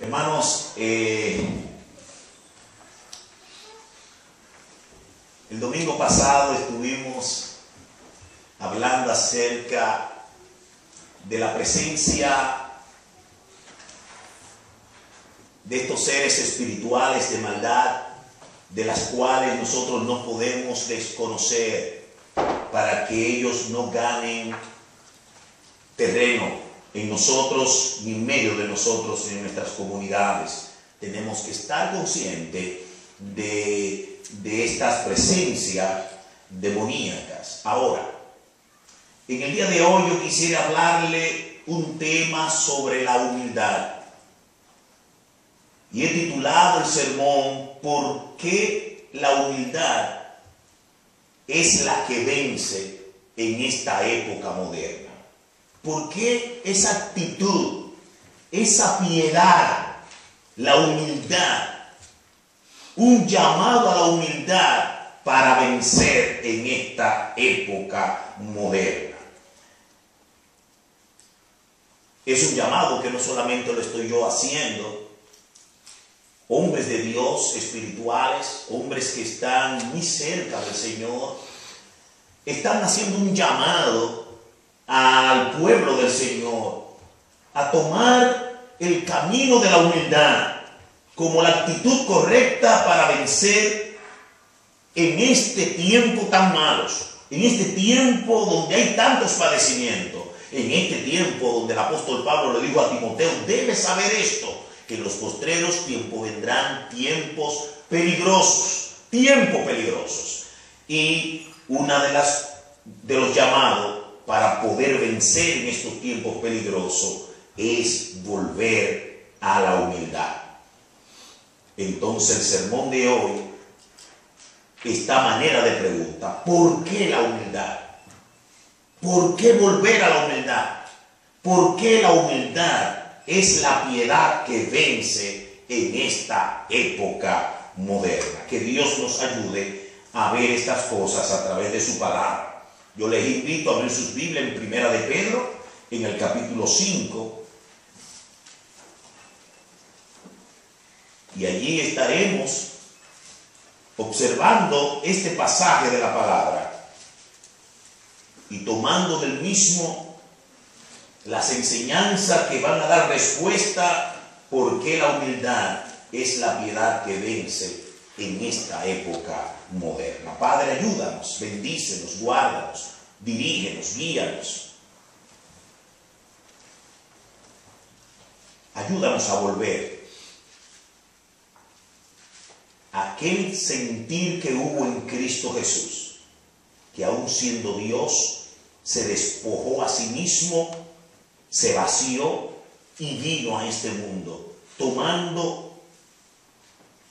Hermanos, el domingo pasado estuvimos hablando acerca de la presencia de estos seres espirituales de maldad, de las cuales nosotros no podemos desconocer para que ellos no ganen terreno en nosotros ni en medio de nosotros en nuestras comunidades. Tenemos que estar conscientes de estas presencias demoníacas. Ahora, en el día de hoy yo quisiera hablarle un tema sobre la humildad. Y he titulado el sermón ¿Por qué la humildad es la que vence en esta época moderna? ¿Por qué esa actitud, esa piedad, la humildad, un llamado a la humildad para vencer en esta época moderna? Es un llamado que no solamente lo estoy yo haciendo. Hombres de Dios espirituales, hombres que están muy cerca del Señor, están haciendo un llamado al pueblo del Señor a tomar el camino de la humildad como la actitud correcta para vencer en este tiempo tan malos, en este tiempo donde hay tantos padecimientos, en este tiempo donde el apóstol Pablo le dijo a Timoteo: debes saber esto, que en los postreros tiempos vendrán tiempos peligrosos, Y una de los llamados para poder vencer en estos tiempos peligrosos es volver a la humildad. Entonces el sermón de hoy, esta manera de pregunta: ¿por qué la humildad? ¿Por qué volver a la humildad? ¿Por qué la humildad es la piedad que vence en esta época moderna? Que Dios nos ayude a ver estas cosas a través de su palabra. Yo les invito a abrir sus Biblias en Primera de Pedro, en el capítulo 5. Y allí estaremos observando este pasaje de la palabra y tomando del mismo las enseñanzas que van a dar respuesta por qué la humildad es la piedad que vence en esta época moderna. Padre, ayúdanos, bendícenos, guárdanos, dirígenos, guíanos. Ayúdanos a volver a aquel sentir que hubo en Cristo Jesús, que aun siendo Dios, se despojó a sí mismo, se vació y vino a este mundo, tomando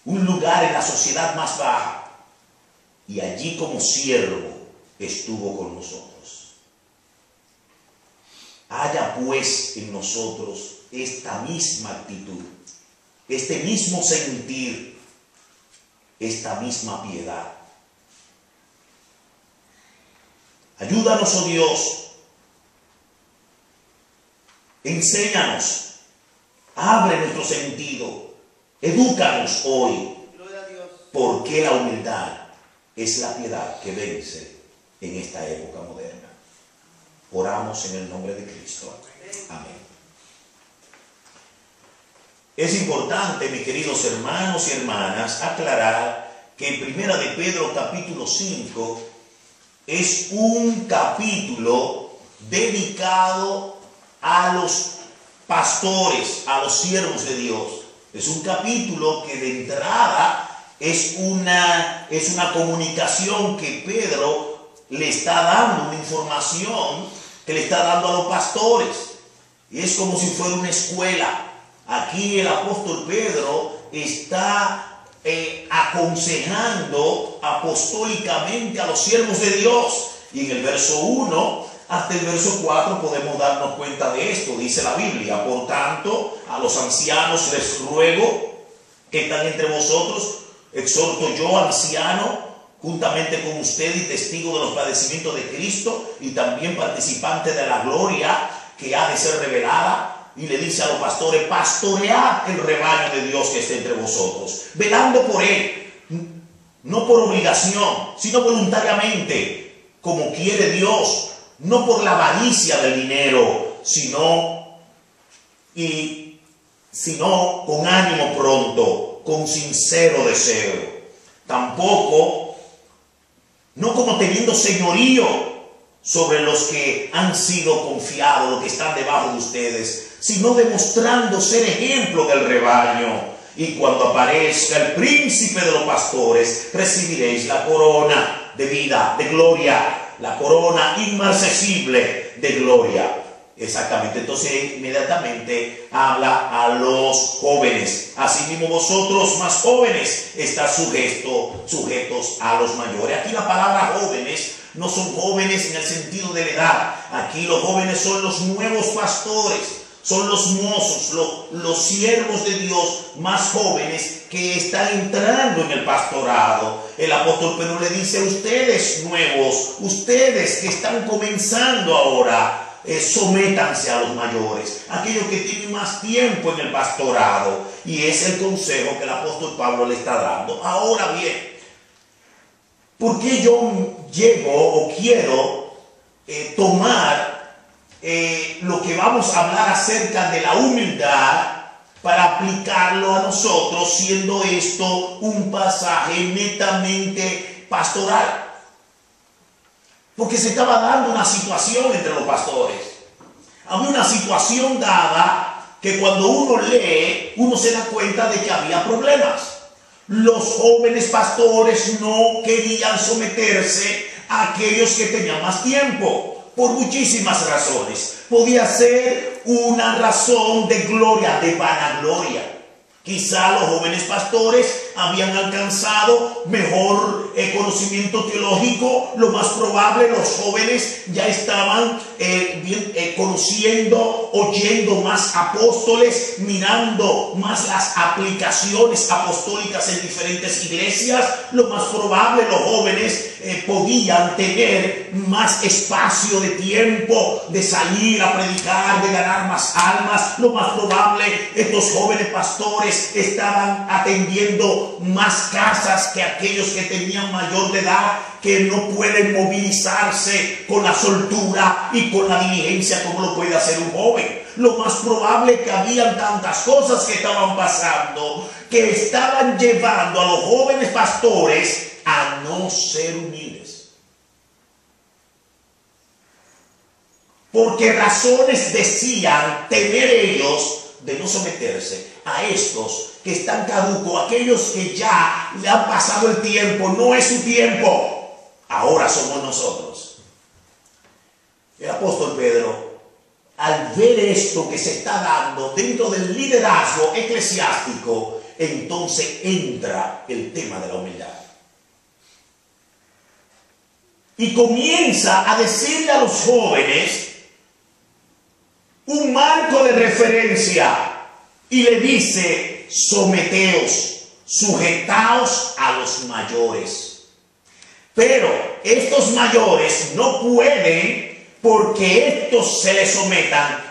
un lugar en la sociedad más baja, y allí como siervo estuvo con nosotros. Haya pues en nosotros esta misma actitud, este mismo sentir, esta misma piedad. Ayúdanos, oh Dios, enséñanos, abre nuestro sentido, edúcanos hoy. ¿Por qué la humildad es la piedad que vence en esta época moderna? Oramos en el nombre de Cristo. Amén. Es importante, mis queridos hermanos y hermanas, aclarar que en Primera de Pedro capítulo 5 es un capítulo dedicado a los pastores, a los siervos de Dios. Es un capítulo que de entrada es una comunicación que Pedro le está dando, una información que le está dando a los pastores. Y es como si fuera una escuela. Aquí el apóstol Pedro está aconsejando apostólicamente a los siervos de Dios. Y en el verso 1 hasta el verso 4 podemos darnos cuenta de esto. Dice la Biblia: por tanto, a los ancianos les ruego que están entre vosotros, exhorto yo, anciano, juntamente con usted y testigo de los padecimientos de Cristo y también participante de la gloria que ha de ser revelada, y le dice a los pastores: pastoread el rebaño de Dios que está entre vosotros, velando por él, no por obligación, sino voluntariamente, como quiere Dios, no por la avaricia del dinero, sino con ánimo pronto, con sincero deseo. Tampoco, no como teniendo señorío sobre los que han sido confiados, los que están debajo de ustedes, sino demostrando ser ejemplo del rebaño. Y cuando aparezca el príncipe de los pastores, recibiréis la corona de vida, de gloria, la corona inmarcesible de gloria. Exactamente. Entonces inmediatamente habla a los jóvenes: asimismo vosotros más jóvenes estad sujetos a los mayores. Aquí la palabra jóvenes no son jóvenes en el sentido de la edad. Aquí los jóvenes son los nuevos pastores, son los mozos, los siervos de Dios más jóvenes que están entrando en el pastorado. El apóstol Pedro le dice: ustedes nuevos, ustedes que están comenzando ahora, sométanse a los mayores, aquellos que tienen más tiempo en el pastorado. Y es el consejo que el apóstol Pablo le está dando. Ahora bien, ¿por qué yo llego o quiero tomar lo que vamos a hablar acerca de la humildad para aplicarlo a nosotros, siendo esto un pasaje netamente pastoral? Porque se estaba dando una situación entre los pastores. Había una situación dada que cuando uno lee, uno se da cuenta de que había problemas. Los jóvenes pastores no querían someterse a aquellos que tenían más tiempo, por muchísimas razones. Podía ser una razón de gloria, de vanagloria. Quizá los jóvenes pastores habían alcanzado mejor conocimiento teológico. Lo más probable, los jóvenes ya estaban conociendo, oyendo más apóstoles, mirando más las aplicaciones apostólicas en diferentes iglesias. Lo más probable, los jóvenes podían tener más espacio de tiempo de salir a predicar, de ganar más almas. Lo más probable, estos jóvenes pastores estaban atendiendo más casas que aquellos que tenían mayor de edad, que no pueden movilizarse con la soltura y con la diligencia como lo puede hacer un joven. Lo más probable que habían tantas cosas que estaban pasando que estaban llevando a los jóvenes pastores a no ser humildes. Porque razones decían tener ellos de no someterse a estos que están caducos, aquellos que ya le han pasado el tiempo, no es su tiempo, ahora somos nosotros. El apóstol Pedro, al ver esto que se está dando dentro del liderazgo eclesiástico, entonces entra el tema de la humildad. Y comienza a decirle a los jóvenes un marco de referencia y le dice: someteos, sujetaos a los mayores. Pero estos mayores no pueden, porque estos se les sometan,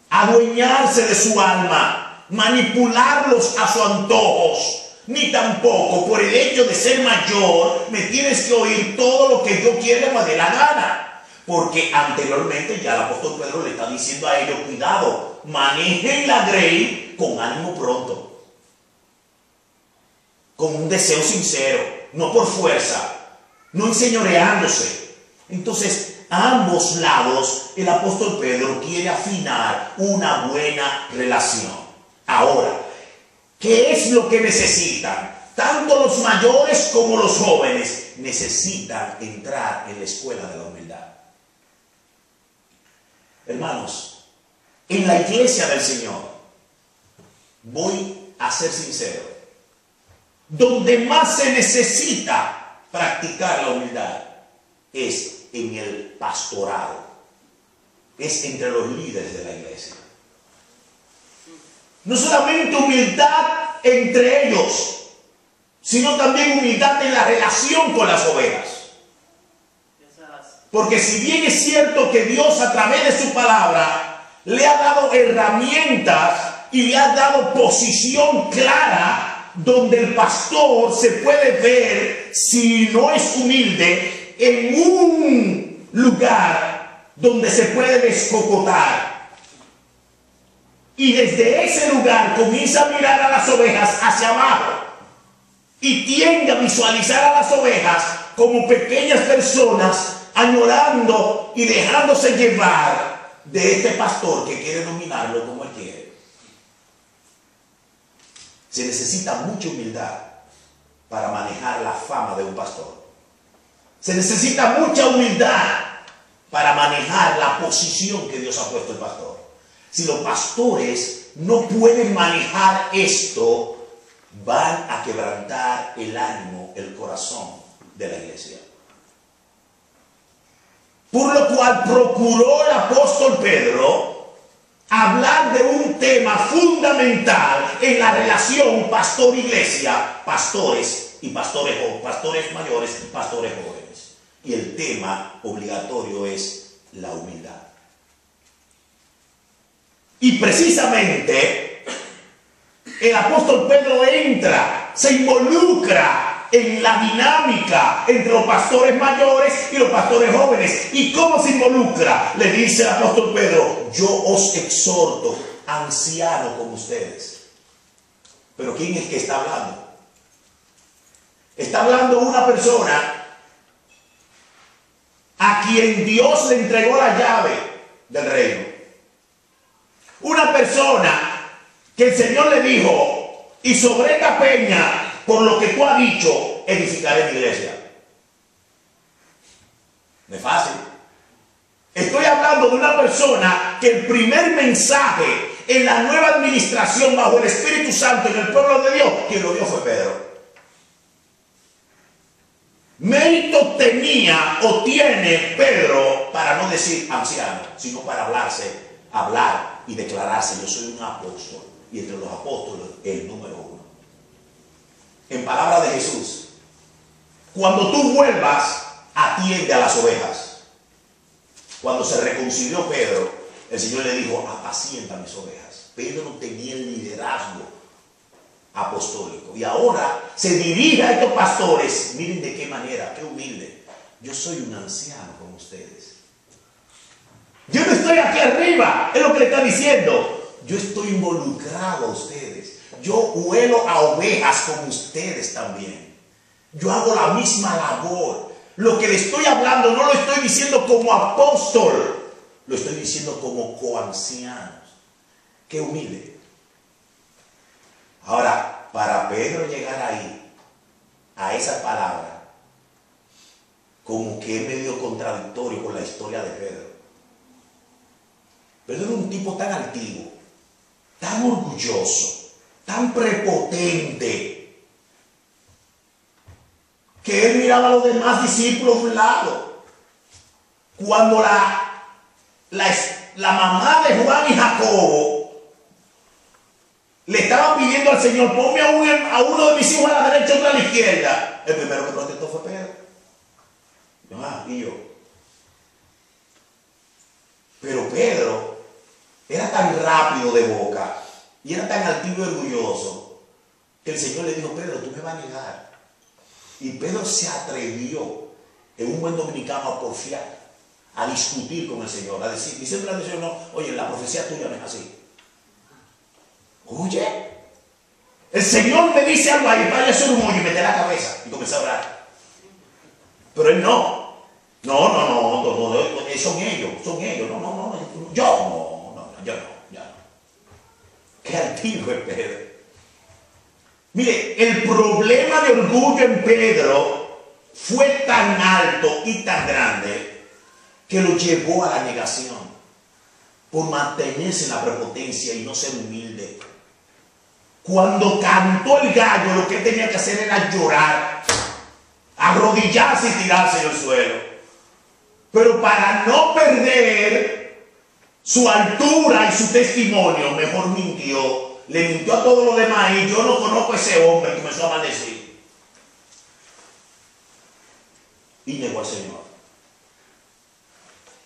adueñarse de su alma, manipularlos a sus antojos, ni tampoco por el hecho de ser mayor me tienes que oír todo lo que yo quiera o me dé la gana. Porque anteriormente ya el apóstol Pedro le está diciendo a ellos: cuidado, manejen la grey con ánimo pronto, con un deseo sincero, no por fuerza, no enseñoreándose. Entonces, a ambos lados el apóstol Pedro quiere afinar una buena relación. Ahora, ¿qué es lo que necesitan? Tanto los mayores como los jóvenes necesitan entrar en la escuela de la humildad. Hermanos, en la iglesia del Señor, voy a ser sincero, donde más se necesita practicar la humildad es en el pastorado, es entre los líderes de la iglesia. No solamente humildad entre ellos, sino también humildad en la relación con las ovejas. Porque si bien es cierto que Dios a través de su palabra le ha dado herramientas y le ha dado posición clara donde el pastor se puede ver, si no es humilde, en un lugar donde se puede descocotar. Y desde ese lugar comienza a mirar a las ovejas hacia abajo y tiende a visualizar a las ovejas como pequeñas personas añorando y dejándose llevar de este pastor que quiere dominarlo como él quiere. Se necesita mucha humildad para manejar la fama de un pastor. Se necesita mucha humildad para manejar la posición que Dios ha puesto el pastor. Si los pastores no pueden manejar esto, van a quebrantar el ánimo, el corazón de la iglesia. Por lo cual procuró el apóstol Pedro hablar de un tema fundamental en la relación pastor-iglesia, pastores y pastores mayores y pastores jóvenes. Y el tema obligatorio es la humildad. Y precisamente el apóstol Pedro se involucra en la dinámica entre los pastores mayores y los pastores jóvenes. ¿Y cómo se involucra? Le dice el apóstol Pedro: yo os exhorto, anciano como ustedes. Pero ¿quién es que está hablando? Está hablando una persona a quien Dios le entregó la llave del reino. Una persona que el Señor le dijo: y sobre esta peña, por lo que tú has dicho, edificaré mi iglesia. No es fácil. Estoy hablando de una persona que el primer mensaje en la nueva administración bajo el Espíritu Santo en el pueblo de Dios, quien lo dio fue Pedro. Mérito tenía o tiene Pedro para no decir anciano, sino para hablar y declararse: yo soy un apóstol, y entre los apóstoles el número 1. En palabras de Jesús, cuando tú vuelvas, atiende a las ovejas. Cuando se reconcilió Pedro, el Señor le dijo: apacienta mis ovejas. Pedro tenía el liderazgo apostólico y ahora se dirige a estos pastores. Miren de qué manera, qué humilde. Yo soy un anciano como ustedes. Yo no estoy aquí arriba, es lo que le está diciendo. Yo estoy involucrado a ustedes. Yo huelo a ovejas como ustedes también. Yo hago la misma labor. Lo que le estoy hablando no lo estoy diciendo como apóstol, lo estoy diciendo como coancianos. Qué humilde. Ahora, para Pedro llegar ahí, a esa palabra, como que es medio contradictorio con la historia de Pedro. Pedro era un tipo tan altivo, tan orgulloso, tan prepotente, que él miraba a los demás discípulos de un lado. Cuando la mamá de Juan y Jacobo le estaban pidiendo al Señor: ponme a uno de mis hijos a la derecha y otro a la izquierda, el primero que protestó fue Pedro. Y yo. Pero Pedro era tan rápido de boca y era tan altivo y orgulloso que el Señor le dijo: Pedro, tú me vas a negar. Y Pedro se atrevió, en un buen dominicano, a porfiar, a discutir con el Señor, a decir, y siempre le dice: no, oye, la profecía tuya no es así. Oye, el Señor me dice algo ahí, vaya a hacer un hoyo y meter la cabeza y comenzar a hablar. Pero él no, son ellos, no, yo no. Qué altivo es Pedro. Mire, el problema de orgullo en Pedro fue tan alto y tan grande que lo llevó a la negación por mantenerse en la prepotencia y no ser humilde. Cuando cantó el gallo, lo que tenía que hacer era llorar, arrodillarse y tirarse en el suelo. Pero para no perder su altura y su testimonio, mejor mintió. Le mintió a todos los demás y: yo no conozco a ese hombre. Y comenzó a maldecir. Y negó al Señor.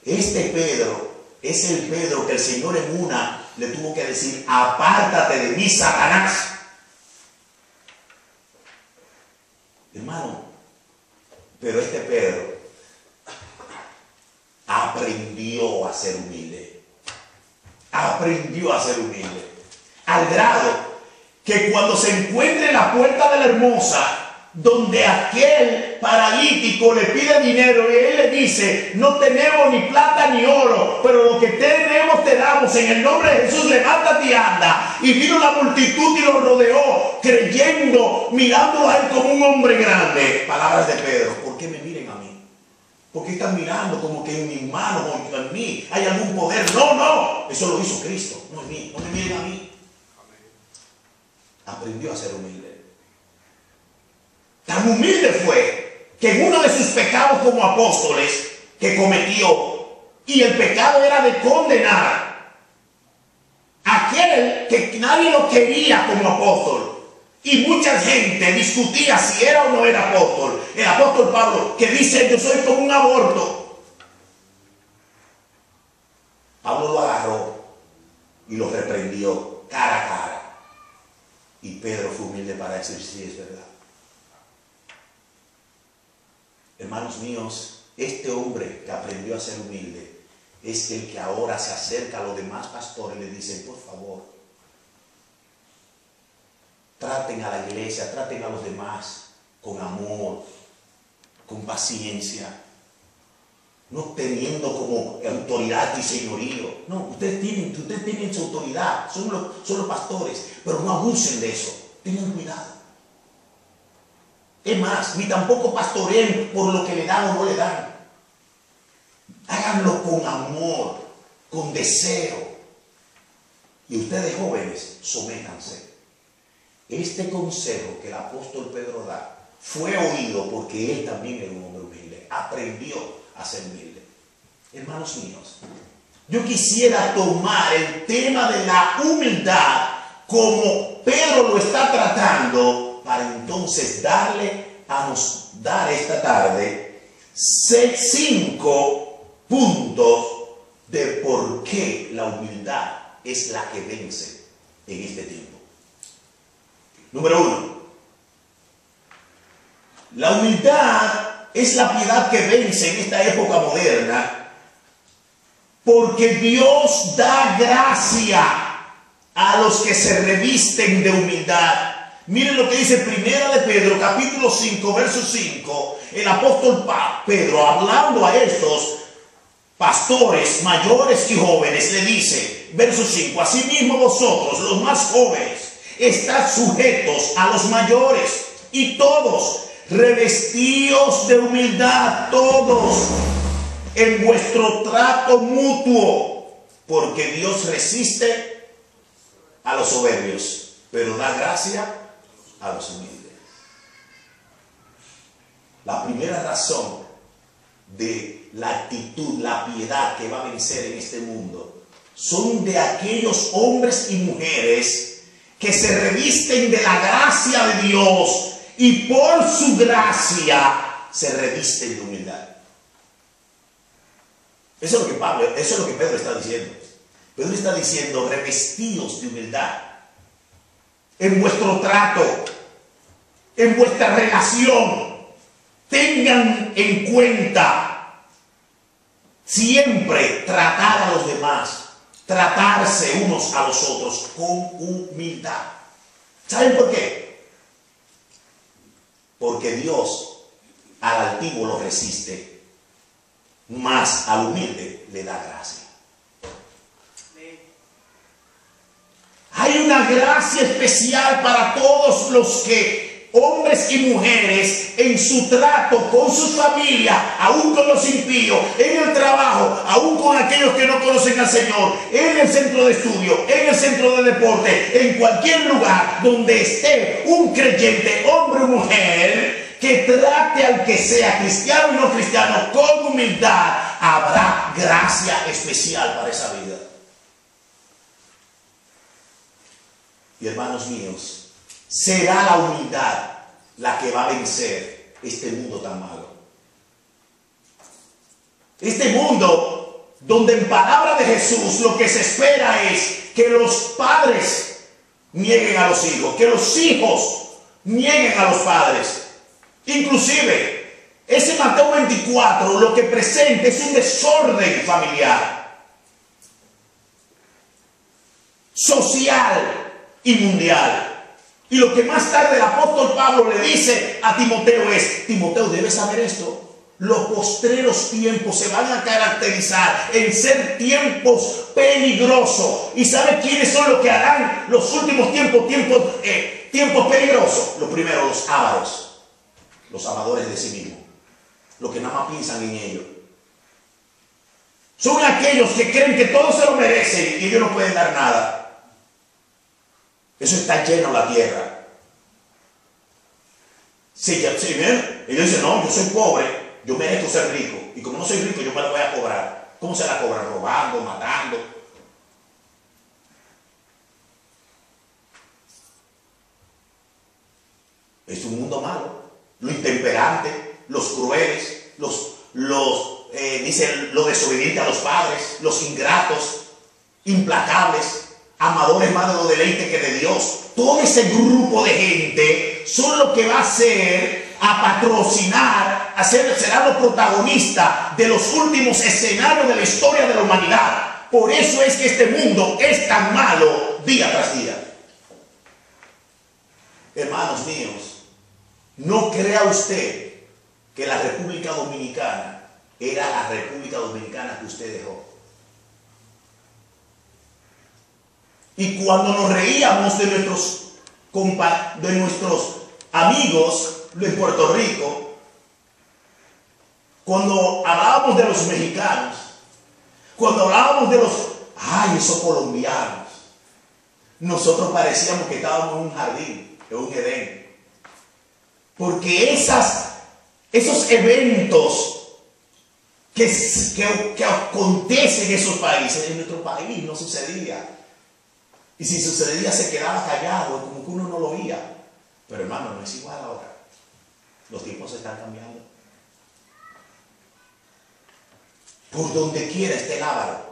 Este Pedro Es el Pedro que el Señor en una le tuvo que decir: apártate de mí, Satanás. Hermano, pero este Pedro aprendió a ser humilde. Aprendió a ser humilde. Al grado que cuando se encuentra en la puerta de la Hermosa, donde aquel paralítico le pide dinero y él le dice: no tenemos ni plata ni oro, pero lo que tenemos te damos, en el nombre de Jesús, levántate y anda. Y vino la multitud y lo rodeó, creyendo, mirándolo a él como un hombre grande. Palabras de Pedro: ¿por qué me miren a mí? ¿Por qué están mirando como que en mis manos o en mí hay algún poder? No, no, eso lo hizo Cristo, no en mí. No me miren a mí. Aprendió a ser humilde. Tan humilde fue que en uno de sus pecados como apóstoles que cometió, y el pecado era de condenar a aquel que nadie lo quería como apóstol, y mucha gente discutía si era o no era apóstol. El apóstol Pablo, que dice: yo soy como un aborto. Pablo lo agarró y lo reprendió cara a cara. Y Pedro fue humilde para decir: sí, es verdad. Hermanos míos, este hombre que aprendió a ser humilde es el que ahora se acerca a los demás pastores y le dice: por favor, traten a la iglesia, traten a los demás con amor, con paciencia, no teniendo como autoridad y señorío. No, ustedes tienen su autoridad, son los pastores, pero no abusen de eso, tengan cuidado. Es más, ni tampoco pastoreen por lo que le dan o no le dan. Háganlo con amor, con deseo. Y ustedes, jóvenes, sométanse. Este consejo que el apóstol Pedro da fue oído porque él también era un hombre humilde. Aprendió a ser humilde. Hermanos míos, yo quisiera tomar el tema de la humildad como Pedro lo está tratando, para entonces dar esta tarde 5 puntos de por qué la humildad es la que vence en este tiempo. Número 1. La humildad es la piedad que vence en esta época moderna, porque Dios da gracia a los que se revisten de humildad. Miren lo que dice Primera de Pedro, capítulo 5, verso 5. El apóstol Pedro, hablando a estos pastores mayores y jóvenes, le dice, verso 5: asimismo vosotros, los más jóvenes, estad sujetos a los mayores, y todos revestidos de humildad, todos en vuestro trato mutuo, porque Dios resiste a los soberbios, pero da gracia a los humildes. La primera razón de la actitud, la piedad que va a vencer en este mundo, son de aquellos hombres y mujeres que se revisten de la gracia de Dios y por su gracia se revisten de humildad. Eso es lo que Pedro está diciendo. Pedro está diciendo: revestidos de humildad en vuestro trato, en vuestra relación. Tengan en cuenta siempre tratar a los demás, tratarse unos a los otros con humildad. ¿Saben por qué? Porque Dios al altivo lo resiste, mas al humilde le da gracia. Hay una gracia especial para todos los que, hombres y mujeres, en su trato con su familia, aún con los impíos, en el trabajo, aún con aquellos que no conocen al Señor, en el centro de estudio, en el centro de deporte, en cualquier lugar donde esté un creyente, hombre o mujer, que trate al que sea, cristiano y no cristiano, con humildad, habrá gracia especial para esa vida. Y hermanos míos, será la humildad la que va a vencer este mundo tan malo. Este mundo donde en palabra de Jesús lo que se espera es que los padres nieguen a los hijos, que los hijos nieguen a los padres. Inclusive, ese Mateo 24 lo que presenta es un desorden familiar, social y mundial. Y lo que más tarde el apóstol Pablo le dice a Timoteo es: Timoteo, debes saber esto. Los postreros tiempos se van a caracterizar en ser tiempos peligrosos. ¿Y sabe quiénes son los que harán los últimos tiempos peligrosos? Lo primero, los ávaros, los amadores de sí mismos, los que nada más piensan en ellos. Son aquellos que creen que todos se lo merecen y ellos no pueden dar nada. Eso está lleno la tierra. Ellos dicen: no, yo soy pobre, yo merezco ser rico, y como no soy rico yo me la voy a cobrar. ¿Cómo se la cobran? Robando, matando. Es un mundo malo. Lo intemperante, los crueles, los desobedientes a los padres, los ingratos, implacables, amadores más de los deleites que de Dios. Todo ese grupo de gente son lo que va a patrocinar, será los protagonistas de los últimos escenarios de la historia de la humanidad. Por eso es que este mundo es tan malo día tras día. Hermanos míos, no crea usted que la República Dominicana era la República Dominicana que usted dejó. Y cuando nos reíamos de nuestros amigos en Puerto Rico, cuando hablábamos de los mexicanos, cuando hablábamos de esos colombianos, nosotros parecíamos que estábamos en un jardín, en un Edén. Porque esos eventos que acontecen en esos países, en nuestro país no sucedía. Y si sucedía se quedaba callado, como que uno no lo oía. Pero hermano, no es igual ahora. Los tiempos se están cambiando. Por donde quiera esté el avaro,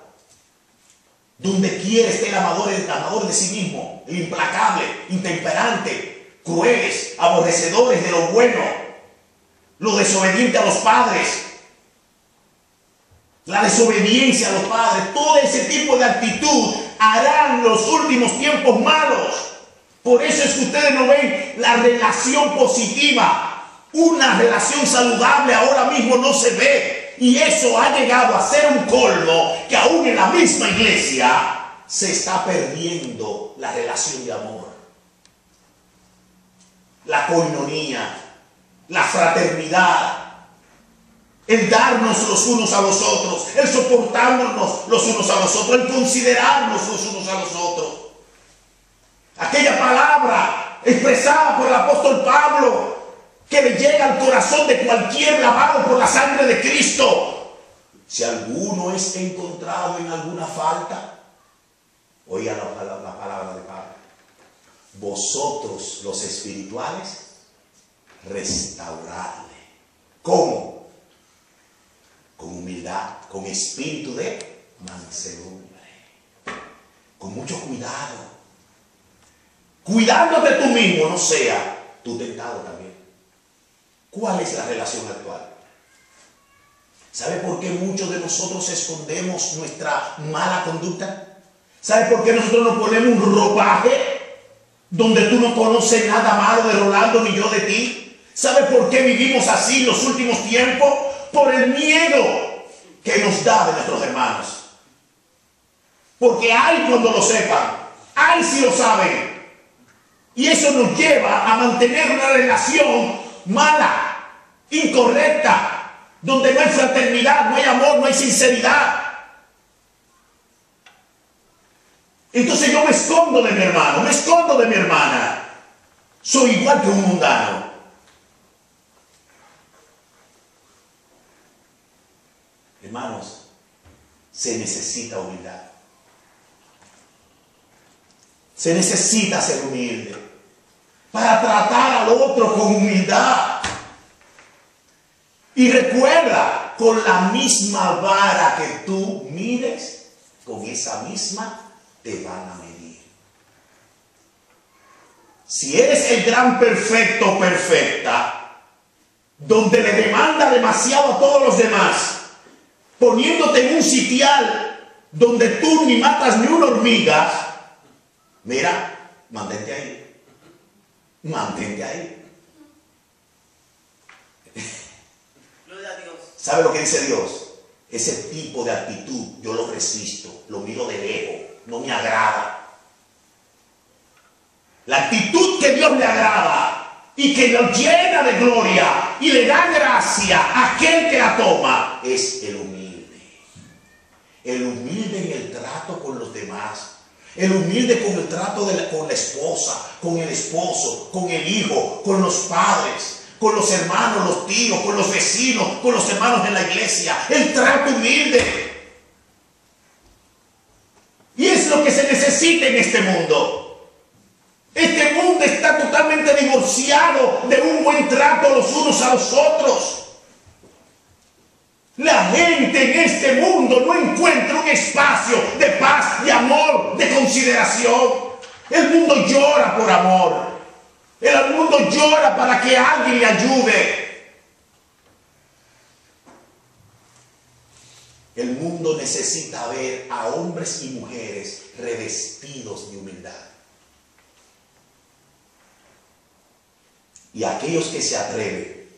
donde quiera esté el amador de sí mismo, el implacable, intemperante, crueles, aborrecedores de lo bueno, lo desobediente a los padres, la desobediencia a los padres, todo ese tipo de actitud harán los últimos tiempos malos. Por eso es que ustedes no ven la relación positiva. Una relación saludable ahora mismo no se ve. Y eso ha llegado a ser un colmo que aún en la misma iglesia se está perdiendo la relación de amor. La coinonía, la fraternidad, el darnos los unos a los otros, el soportarnos los unos a los otros, el considerarnos los unos a los otros. Aquella palabra expresada por el apóstol Pablo, que le llega al corazón de cualquier lavado por la sangre de Cristo. Si alguno es encontrado en alguna falta, oiga la palabra de Pablo: vosotros los espirituales, restauradle. ¿Cómo? Con humildad, con espíritu de mansedumbre, con mucho cuidado, cuidándote tú mismo, no sea tú tentado también. ¿Cuál es la relación actual? ¿Sabe por qué muchos de nosotros escondemos nuestra mala conducta? ¿Sabe por qué nosotros nos ponemos un ropaje donde tú no conoces nada malo de Rolando ni yo de ti? ¿Sabe por qué vivimos así en los últimos tiempos? Por el miedo que nos da de nuestros hermanos. Porque hay cuando lo sepan, hay si lo saben. Y eso nos lleva a mantener una relación mala, incorrecta, donde no hay fraternidad, no hay amor, no hay sinceridad. Entonces yo me escondo de mi hermano, me escondo de mi hermana. Soy igual que un mundano. Hermanos, se necesita humildad. Se necesita ser humilde para tratar al otro con humildad. Y recuerda, con la misma vara que tú mides, con esa misma te van a medir. Si eres el gran perfecto o perfecta, donde le demanda demasiado a todos los demás, poniéndote en un sitial donde tú ni matas ni una hormiga, mira, mantente ahí. Mantente ahí. ¿Sabe lo que dice Dios? Ese tipo de actitud yo lo resisto, lo miro de lejos, no me agrada. La actitud que Dios le agrada y que lo llena de gloria y le da gracia a aquel que la toma es el humilde. El humilde en el trato con los demás. El humilde con el trato con la esposa, con el esposo, con el hijo, con los padres, con los hermanos, los tíos, con los vecinos, con los hermanos en la iglesia. El trato humilde. Y es lo que se necesita en este mundo. Este mundo está totalmente divorciado de un buen trato los unos a los otros. La gente en este mundo no encuentra un espacio de paz, de amor, de consideración. El mundo llora por amor. El mundo llora para que alguien le ayude. El mundo necesita ver a hombres y mujeres revestidos de humildad. Y aquellos que se atreven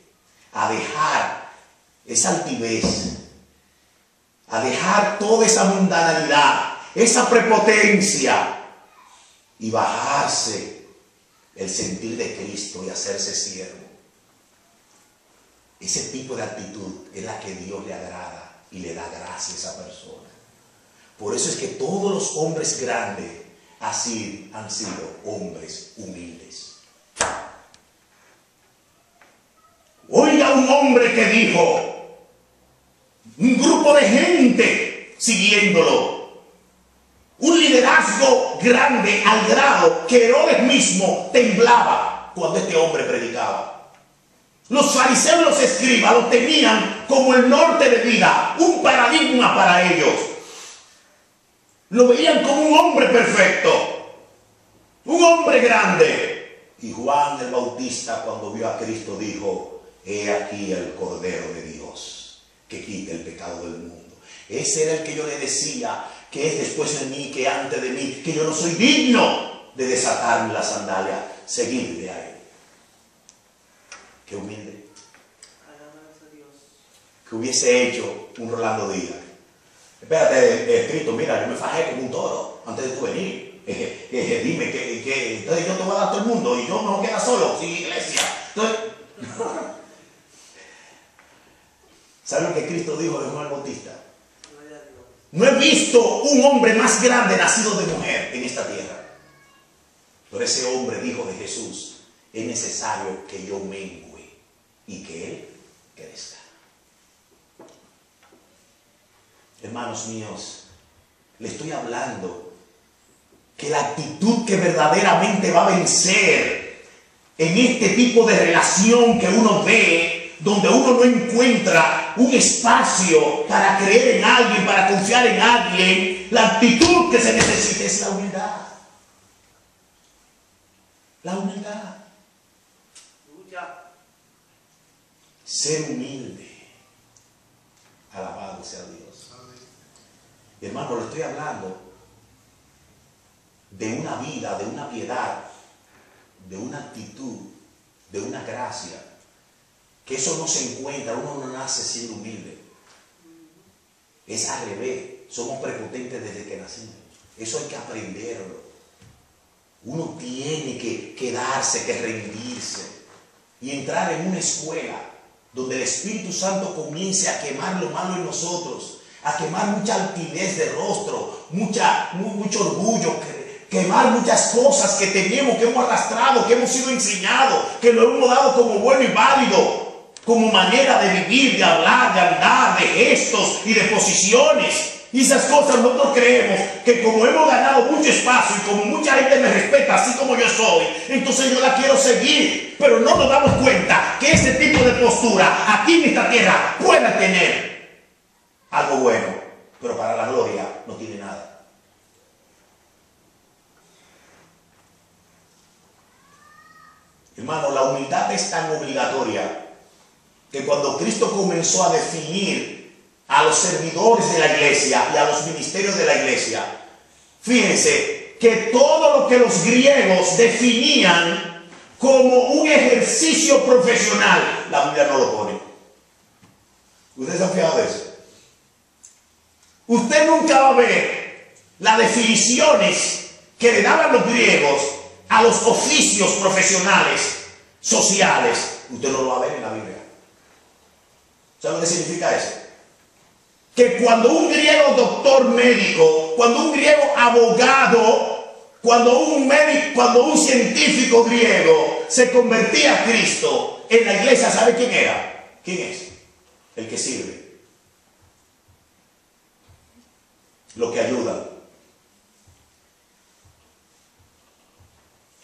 a dejar esa altivez, a dejar toda esa mundanalidad, esa prepotencia y bajarse el sentir de Cristo y hacerse siervo. Ese tipo de actitud es la que Dios le agrada y le da gracia a esa persona. Por eso es que todos los hombres grandes así han sido hombres humildes. Oiga, un hombre que dijo, un grupo de gente siguiéndolo, un liderazgo grande al grado que Herodes mismo temblaba cuando este hombre predicaba. Los fariseos y los escribas lo tenían como el norte de vida, un paradigma para ellos. Lo veían como un hombre perfecto, un hombre grande. Y Juan el Bautista, cuando vio a Cristo, dijo: he aquí el Cordero de Dios que quita el pecado del mundo. Ese era el que yo le decía, que es después de mí, que antes de mí, que yo no soy digno de desatarme la sandalia, seguirle a él. Qué humilde. Que hubiese hecho un Rolando Díaz. Espérate, escrito, mira, yo me fajé como un toro antes de tu venir. Dime que entonces yo te voy a dar a todo el mundo y yo me voy a quedar solo, sin iglesia. Entonces, ¿saben lo que Cristo dijo de Juan el Bautista? No he visto un hombre más grande nacido de mujer en esta tierra. Pero ese hombre dijo de Jesús: es necesario que yo mengüe y que Él crezca. Hermanos míos, le estoy hablando que la actitud que verdaderamente va a vencer en este tipo de relación que uno ve, donde uno no encuentra un espacio para creer en alguien, para confiar en alguien, la actitud que se necesita es la humildad. La humildad. Ser humilde. Alabado sea Dios. Hermano, le estoy hablando de una vida, de una piedad, de una actitud, de una gracia, que eso no se encuentra, uno no nace siendo humilde. Es al revés, somos prepotentes desde que nacimos. Eso hay que aprenderlo. Uno tiene que quedarse, que rendirse y entrar en una escuela donde el Espíritu Santo comience a quemar lo malo en nosotros, a quemar mucha altivez de rostro, mucho orgullo, quemar muchas cosas que tenemos, que hemos arrastrado, que hemos sido enseñados, que lo hemos dado como bueno y válido, como manera de vivir, de hablar, de andar, de gestos y de posiciones. Y esas cosas nosotros creemos que como hemos ganado mucho espacio y como mucha gente me respeta así como yo soy, entonces yo la quiero seguir. Pero no nos damos cuenta que ese tipo de postura aquí en esta tierra puede tener algo bueno. pero para la gloria no tiene nada. Hermano, la humildad es tan obligatoria que cuando Cristo comenzó a definir a los servidores de la iglesia y a los ministerios de la iglesia, fíjense que todo lo que los griegos definían como un ejercicio profesional, la Biblia no lo pone. ¿Ustedes se han fijado de eso? Usted nunca va a ver las definiciones que le daban los griegos a los oficios profesionales, sociales. Usted no lo va a ver en la Biblia. ¿Sabe lo que significa eso? Que cuando un griego doctor médico, cuando un griego abogado, cuando un científico griego se convertía a Cristo en la iglesia, ¿sabe quién era? ¿Quién es? El que sirve. Lo que ayuda.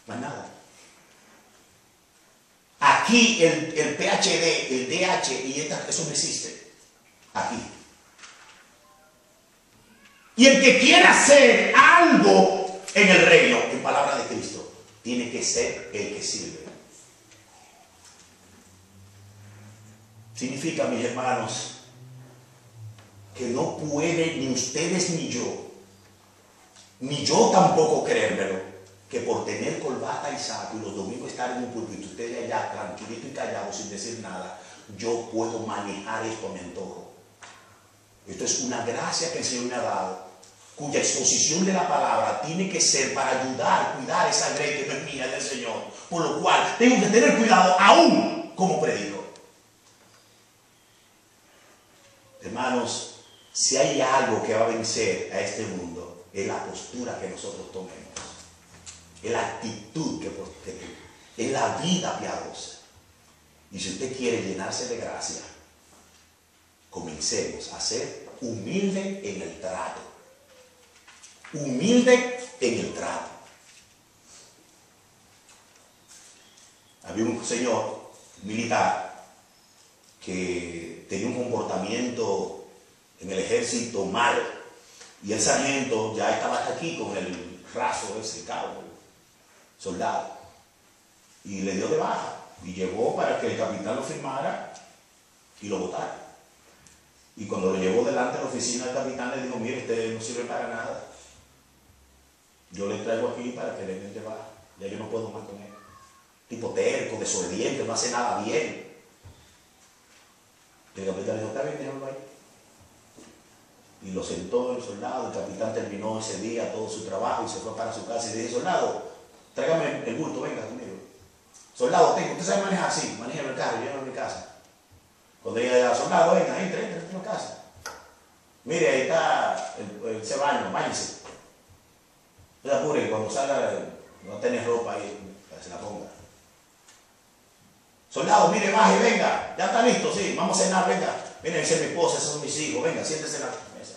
Más nada. Aquí el PhD, el DH y eso no existe. Aquí. Y el que quiera hacer algo en el reino, en palabra de Cristo, tiene que ser el que sirve. Significa, mis hermanos, que no puede ni ustedes ni yo tampoco creérmelo, que por tener corbata y saco y los domingos estar en un púlpito, ustedes allá tranquilito y callados sin decir nada, yo puedo manejar esto a mi antojo. Esto es una gracia que el Señor me ha dado, cuya exposición de la palabra tiene que ser para ayudar, cuidar esa grey que no es mía, del Señor. Por lo cual tengo que tener cuidado aún como predico. Hermanos, si hay algo que va a vencer a este mundo, es la postura que nosotros tomemos. Es la actitud es la vida piadosa. Y si usted quiere llenarse de gracia, comencemos a ser humilde en el trato. Humilde en el trato. Había un señor militar que tenía un comportamiento en el ejército malo. Y el sargento ya estaba hasta aquí con el raso ese, cabo, soldado, y le dio de baja y llevó para que el capitán lo firmara y lo votara. Y cuando lo llevó delante de la oficina del capitán, le dijo: mire, usted no sirve para nada, yo le traigo aquí para que le den de baja, ya yo no puedo más con él. Tipo terco, desobediente, no hace nada bien. Y el capitán le dijo: está bien, déjalo ahí. Y lo sentó el soldado. El capitán terminó ese día todo su trabajo y se fue para su casa y le dijo: soldado, tráigame el bulto, venga conmigo. Soldado, usted sabe manejar así, maneja el carro, llévame a mi casa. Cuando llega el soldado, venga, entre en la casa. Mire, ahí está ese baño, váyase. No se apure, cuando salga, no tiene ropa ahí, para que se la ponga. Soldado, mire, baje, venga, ya está listo, sí, vamos a cenar, venga. Miren, esa es mi esposa, esos son mis hijos, venga, siéntese en la mesa.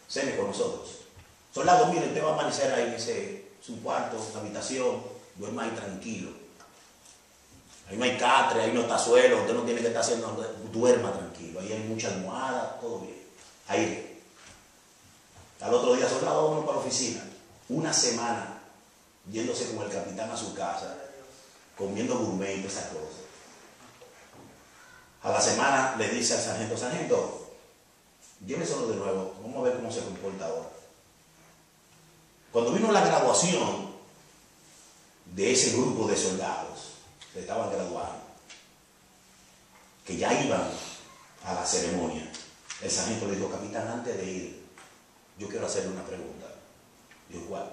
Cene con nosotros. Soldado, mire, usted va a amanecer ahí en su cuarto, su habitación, duerma ahí tranquilo. Ahí no hay catre, ahí no está suelo, usted no tiene que estar haciendo, duerma tranquilo. Ahí hay mucha almohada, todo bien. Ahí. Al otro día, soldado, vámonos para la oficina. Una semana yéndose con el capitán a su casa, comiendo gourmet y esas cosas. A la semana le dice al sargento: sargento, lléveselo de nuevo, vamos a ver cómo se comporta ahora. Cuando vino la graduación de ese grupo de soldados, que estaban graduando, que ya iban a la ceremonia, el sargento le dijo: capitán, antes de ir, yo quiero hacerle una pregunta. Dijo: ¿cuál?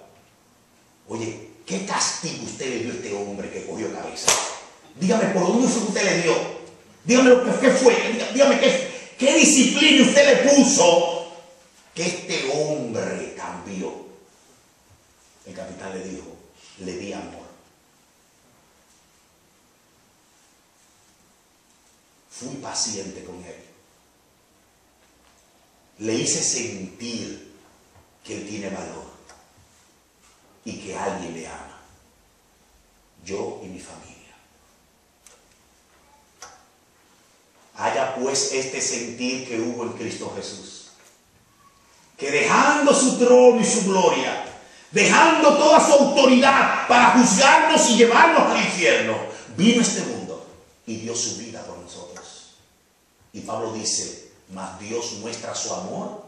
Oye, ¿qué castigo usted le dio a este hombre que cogió cabeza? Dígame, ¿por dónde fue que usted le dio? Dígame qué fue, dígame qué disciplina usted le puso que este hombre cambió. El capitán le dijo: le di amor. Fui paciente con él. Le hice sentir que él tiene valor y que alguien le ama. Yo y mi familia. Haya pues este sentir que hubo en Cristo Jesús. que dejando su trono y su gloria, dejando toda su autoridad para juzgarnos y llevarnos al infierno, vino a este mundo y dio su vida por nosotros. Y Pablo dice, mas Dios muestra su amor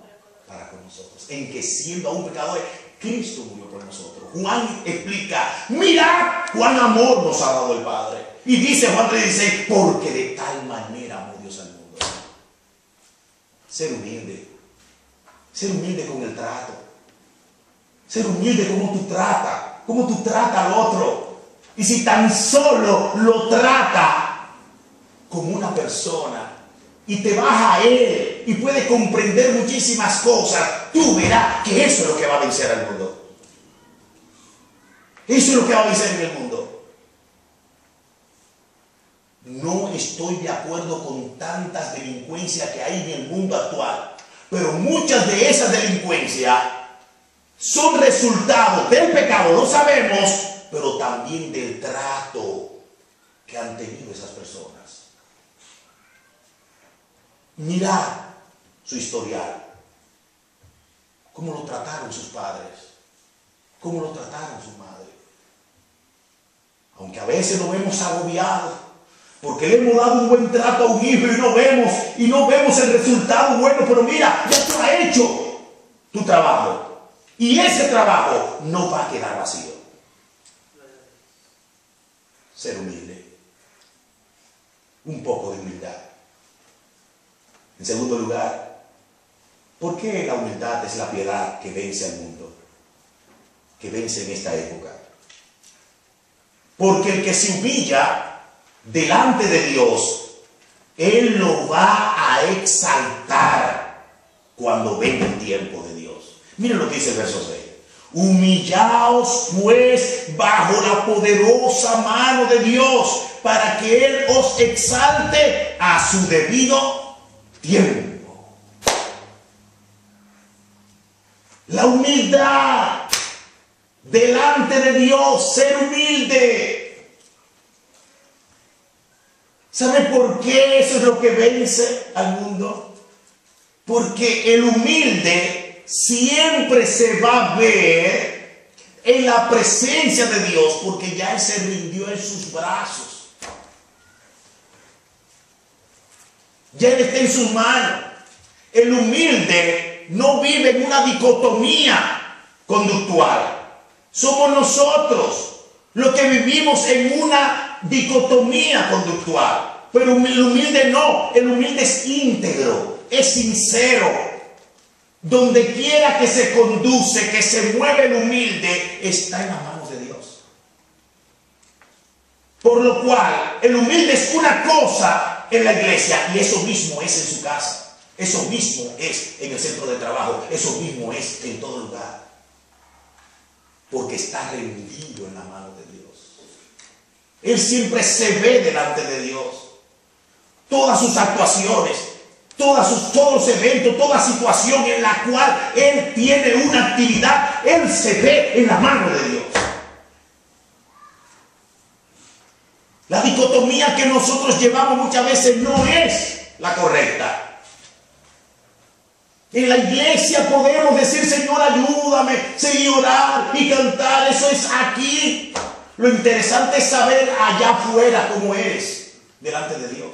para con nosotros, en que siendo aún pecadores, Cristo murió por nosotros. Juan explica, mirad cuán amor nos ha dado el Padre. Y dice Juan 3:16, porque de tal manera amó Dios al mundo. Ser humilde con el trato, ser humilde como tú tratas al otro. Y si tan solo lo trata como una persona y te vas a él y puede comprender muchísimas cosas, tú verás que eso es lo que va a vencer al mundo. Eso es lo que va a vencer en el mundo. No estoy de acuerdo con tantas delincuencias que hay en el mundo actual, pero muchas de esas delincuencias son resultado del pecado, lo sabemos, pero también del trato que han tenido esas personas. Mirad su historial, cómo lo trataron sus padres, cómo lo trataron sus madres. Aunque a veces lo vemos agobiado, porque le hemos dado un buen trato a un hijo y no vemos el resultado bueno, pero mira, ya tú has hecho tu trabajo y ese trabajo no va a quedar vacío. Ser humilde, un poco de humildad. En segundo lugar, ¿por qué la humildad es la piedad que vence al mundo, que vence en esta época? Porque el que se humilla delante de Dios, Él lo va a exaltar cuando venga el tiempo de Dios. Miren lo que dice el verso 6. Humillaos pues bajo la poderosa mano de Dios, para que Él os exalte a su debido tiempo. La humildad delante de Dios, ser humilde. ¿Sabe por qué eso es lo que vence al mundo? Porque el humilde siempre se va a ver en la presencia de Dios, porque ya Él se rindió en sus brazos. Ya Él está en sus manos. El humilde no vive en una dicotomía conductual. Somos nosotros los que vivimos en una dicotomía conductual. Pero el humilde no. El humilde es íntegro, es sincero. Donde quiera que se conduce, que se mueve el humilde, está en las manos de Dios. Por lo cual, el humilde es una cosa en la iglesia y eso mismo es en su casa. Eso mismo es en el centro de trabajo. Eso mismo es en todo lugar. Porque está rendido en la mano de Dios. Él siempre se ve delante de Dios. Todas sus actuaciones, todos los eventos, toda situación en la cual Él tiene una actividad, Él se ve en la mano de Dios. La dicotomía que nosotros llevamos muchas veces no es la correcta. En la iglesia podemos decir, Señor, ayúdame, Señor, orar y cantar. Eso es aquí. Lo interesante es saber allá afuera cómo eres delante de Dios.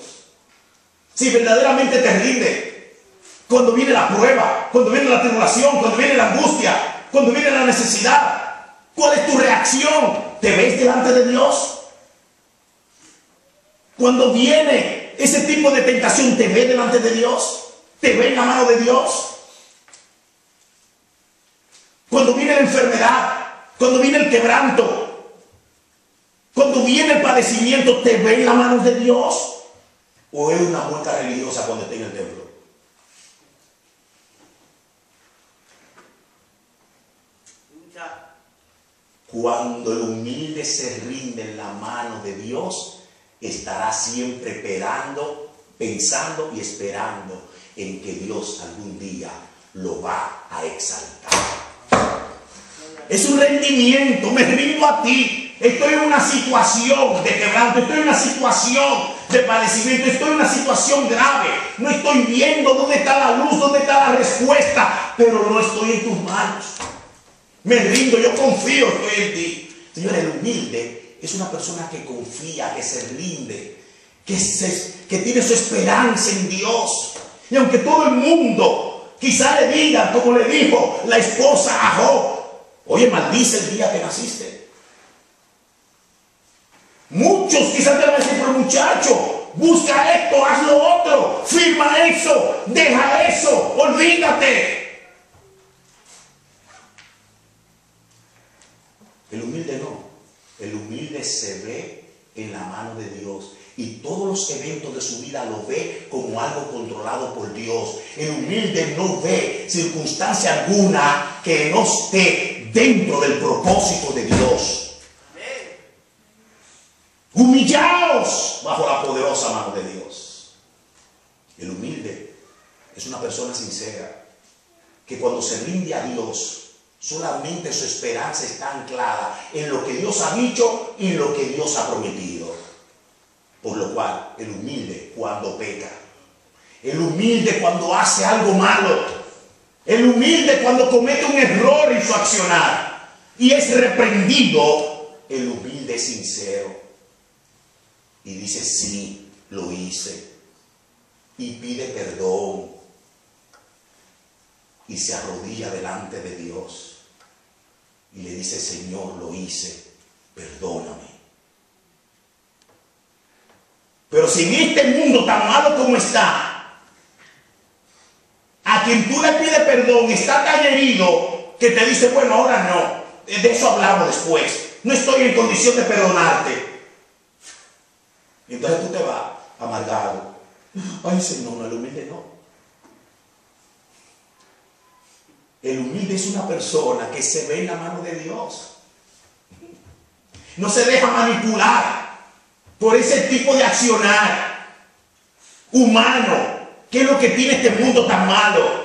Si verdaderamente te rinde. Cuando viene la prueba, cuando viene la tribulación, cuando viene la angustia, cuando viene la necesidad, ¿cuál es tu reacción? ¿Te ves delante de Dios? Cuando viene ese tipo de tentación, ¿te ves delante de Dios? ¿Te ve en la mano de Dios? Cuando viene la enfermedad, cuando viene el quebranto, cuando viene el padecimiento, ¿te ve en la mano de Dios? ¿O es una mueca religiosa cuando está en el templo? Cuando el humilde se rinde en la mano de Dios, estará siempre pensando y esperando en que Dios algún día lo va a exaltar. Es un rendimiento, me rindo a ti. Estoy en una situación de quebranto, estoy en una situación de padecimiento, estoy en una situación grave, no estoy viendo dónde está la luz, dónde está la respuesta, pero no estoy en tus manos. Me rindo, yo confío, estoy en ti. Señor, el humilde es una persona que confía, que se rinde, que tiene su esperanza en Dios. Y aunque todo el mundo quizá le diga, como le dijo la esposa a Job, oye, maldice el día que naciste. Muchos quizás te van a decir, pero muchacho, busca esto, haz lo otro, firma eso, deja eso, olvídate. El humilde no. El humilde se ve en la mano de Dios y todos los eventos de su vida lo ve como algo controlado por Dios. El humilde no ve circunstancia alguna que no esté dentro del propósito de Dios. Humillaos bajo la poderosa mano de Dios. El humilde es una persona sincera que cuando se rinde a Dios, solamente su esperanza está anclada en lo que Dios ha dicho y en lo que Dios ha prometido. Por lo cual, el humilde cuando peca, el humilde cuando hace algo malo, el humilde cuando comete un error en su accionar y es reprendido, el humilde es sincero y dice, sí, lo hice, y pide perdón y se arrodilla delante de Dios y le dice, Señor, lo hice, perdóname. Pero si en este mundo tan malo como está, a quien tú le pides perdón está tan herido que te dice, bueno, ahora no, de eso hablamos después, no estoy en condición de perdonarte. Y entonces tú te vas amargado. Ay, Señor, no, el humilde no. El humilde es una persona que se ve en la mano de Dios. No se deja manipular por ese tipo de accionar humano, que es lo que tiene este mundo tan malo,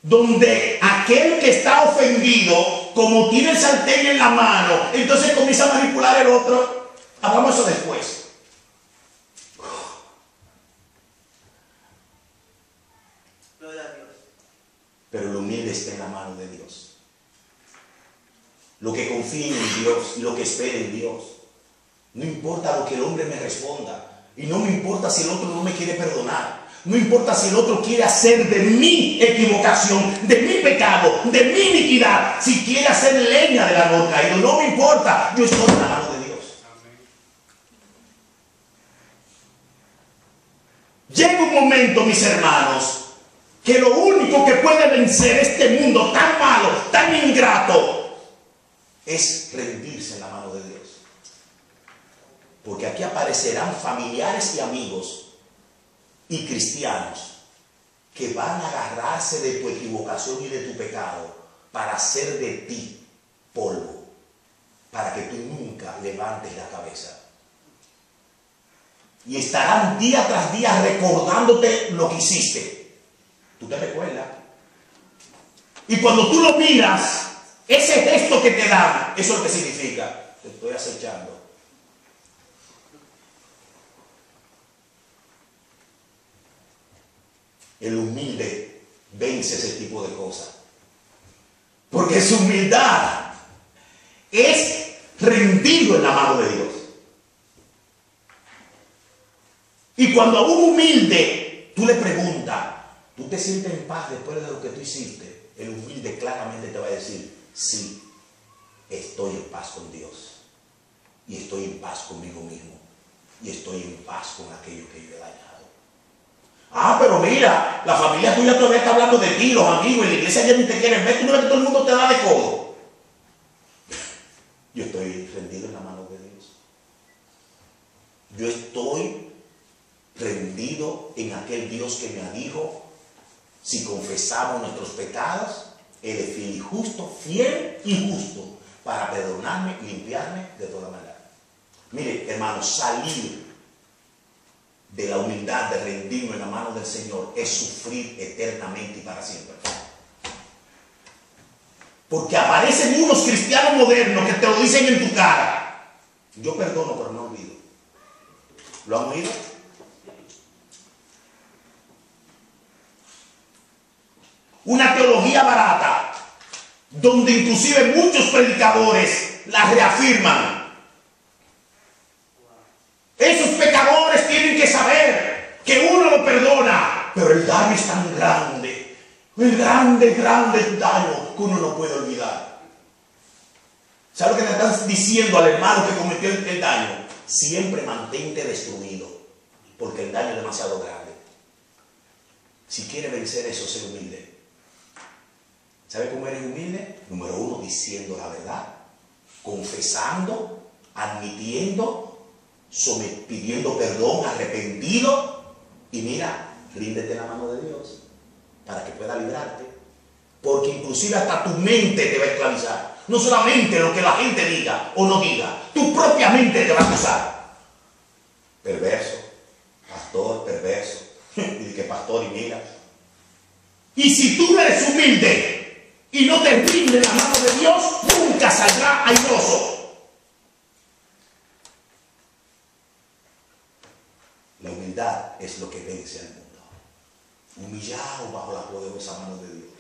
donde aquel que está ofendido, como tiene el sartén en la mano, entonces comienza a manipular el otro. Hablamos eso después. Pero el humilde está en la mano de Dios. Lo que confía en Dios y lo que espera en Dios. No importa lo que el hombre me responda. Y no me importa si el otro no me quiere perdonar. No importa si el otro quiere hacer de mi equivocación, de mi pecado, de mi iniquidad, si quiere hacer leña del árbol caído. No me importa. Yo estoy en la mano de Dios. Llega un momento, mis hermanos, que lo único que puede vencer este mundo tan malo, tan ingrato, es rendirse en la mano de Dios. Porque aquí aparecerán familiares y amigos y cristianos que van a agarrarse de tu equivocación y de tu pecado para hacer de ti polvo, para que tú nunca levantes la cabeza. Y estarán día tras día recordándote lo que hiciste. ¿Tú te recuerdas? Y cuando tú lo miras, ese gesto que te dan, eso es lo que significa, te estoy acechando. El humilde vence ese tipo de cosas. Porque su humildad es rendido en la mano de Dios. Y cuando a un humilde tú le preguntas, ¿tú te sientes en paz después de lo que tú hiciste? El humilde claramente te va a decir, sí, estoy en paz con Dios. Y estoy en paz conmigo mismo. Y estoy en paz con aquello que yo he dañado. Ah, pero mira, la familia tuya todavía está hablando de ti, los amigos, y la iglesia ya ni te quieren ver. Tú no ves que todo el mundo te da de codo. Yo estoy rendido en la mano de Dios. Yo estoy rendido en aquel Dios que me dijo, si confesamos nuestros pecados, Él es fiel y justo para perdonarme y limpiarme de toda maldad. Mire, hermanos, salir de la humildad de rendirnos en la mano del Señor es sufrir eternamente y para siempre. Porque aparecen unos cristianos modernos que te lo dicen en tu cara. Yo perdono, pero no olvido. ¿Lo han oído? Una teología barata, donde inclusive muchos predicadores la reafirman. Esos pecadores tienen que saber que uno lo perdona, pero el daño es tan grande, el grande daño que uno no puede olvidar. ¿Sabe lo que le están diciendo al hermano que cometió el daño? Siempre mantente destruido, porque el daño es demasiado grande. Si quiere vencer eso, sé humilde. ¿Sabe cómo eres humilde? Número uno, diciendo la verdad, confesando, admitiendo, pidiendo perdón, arrepentido, y mira, ríndete en la mano de Dios para que pueda librarte, porque inclusive hasta tu mente te va a esclavizar. No solamente lo que la gente diga o no diga, tu propia mente te va a acusar. Perverso, pastor, perverso. Y que pastor, y mira. Y si tú eres humilde y no te rindes en la mano de Dios, nunca saldrá airoso. La humildad es lo que vence al mundo. Humillado bajo la poderosa mano de Dios.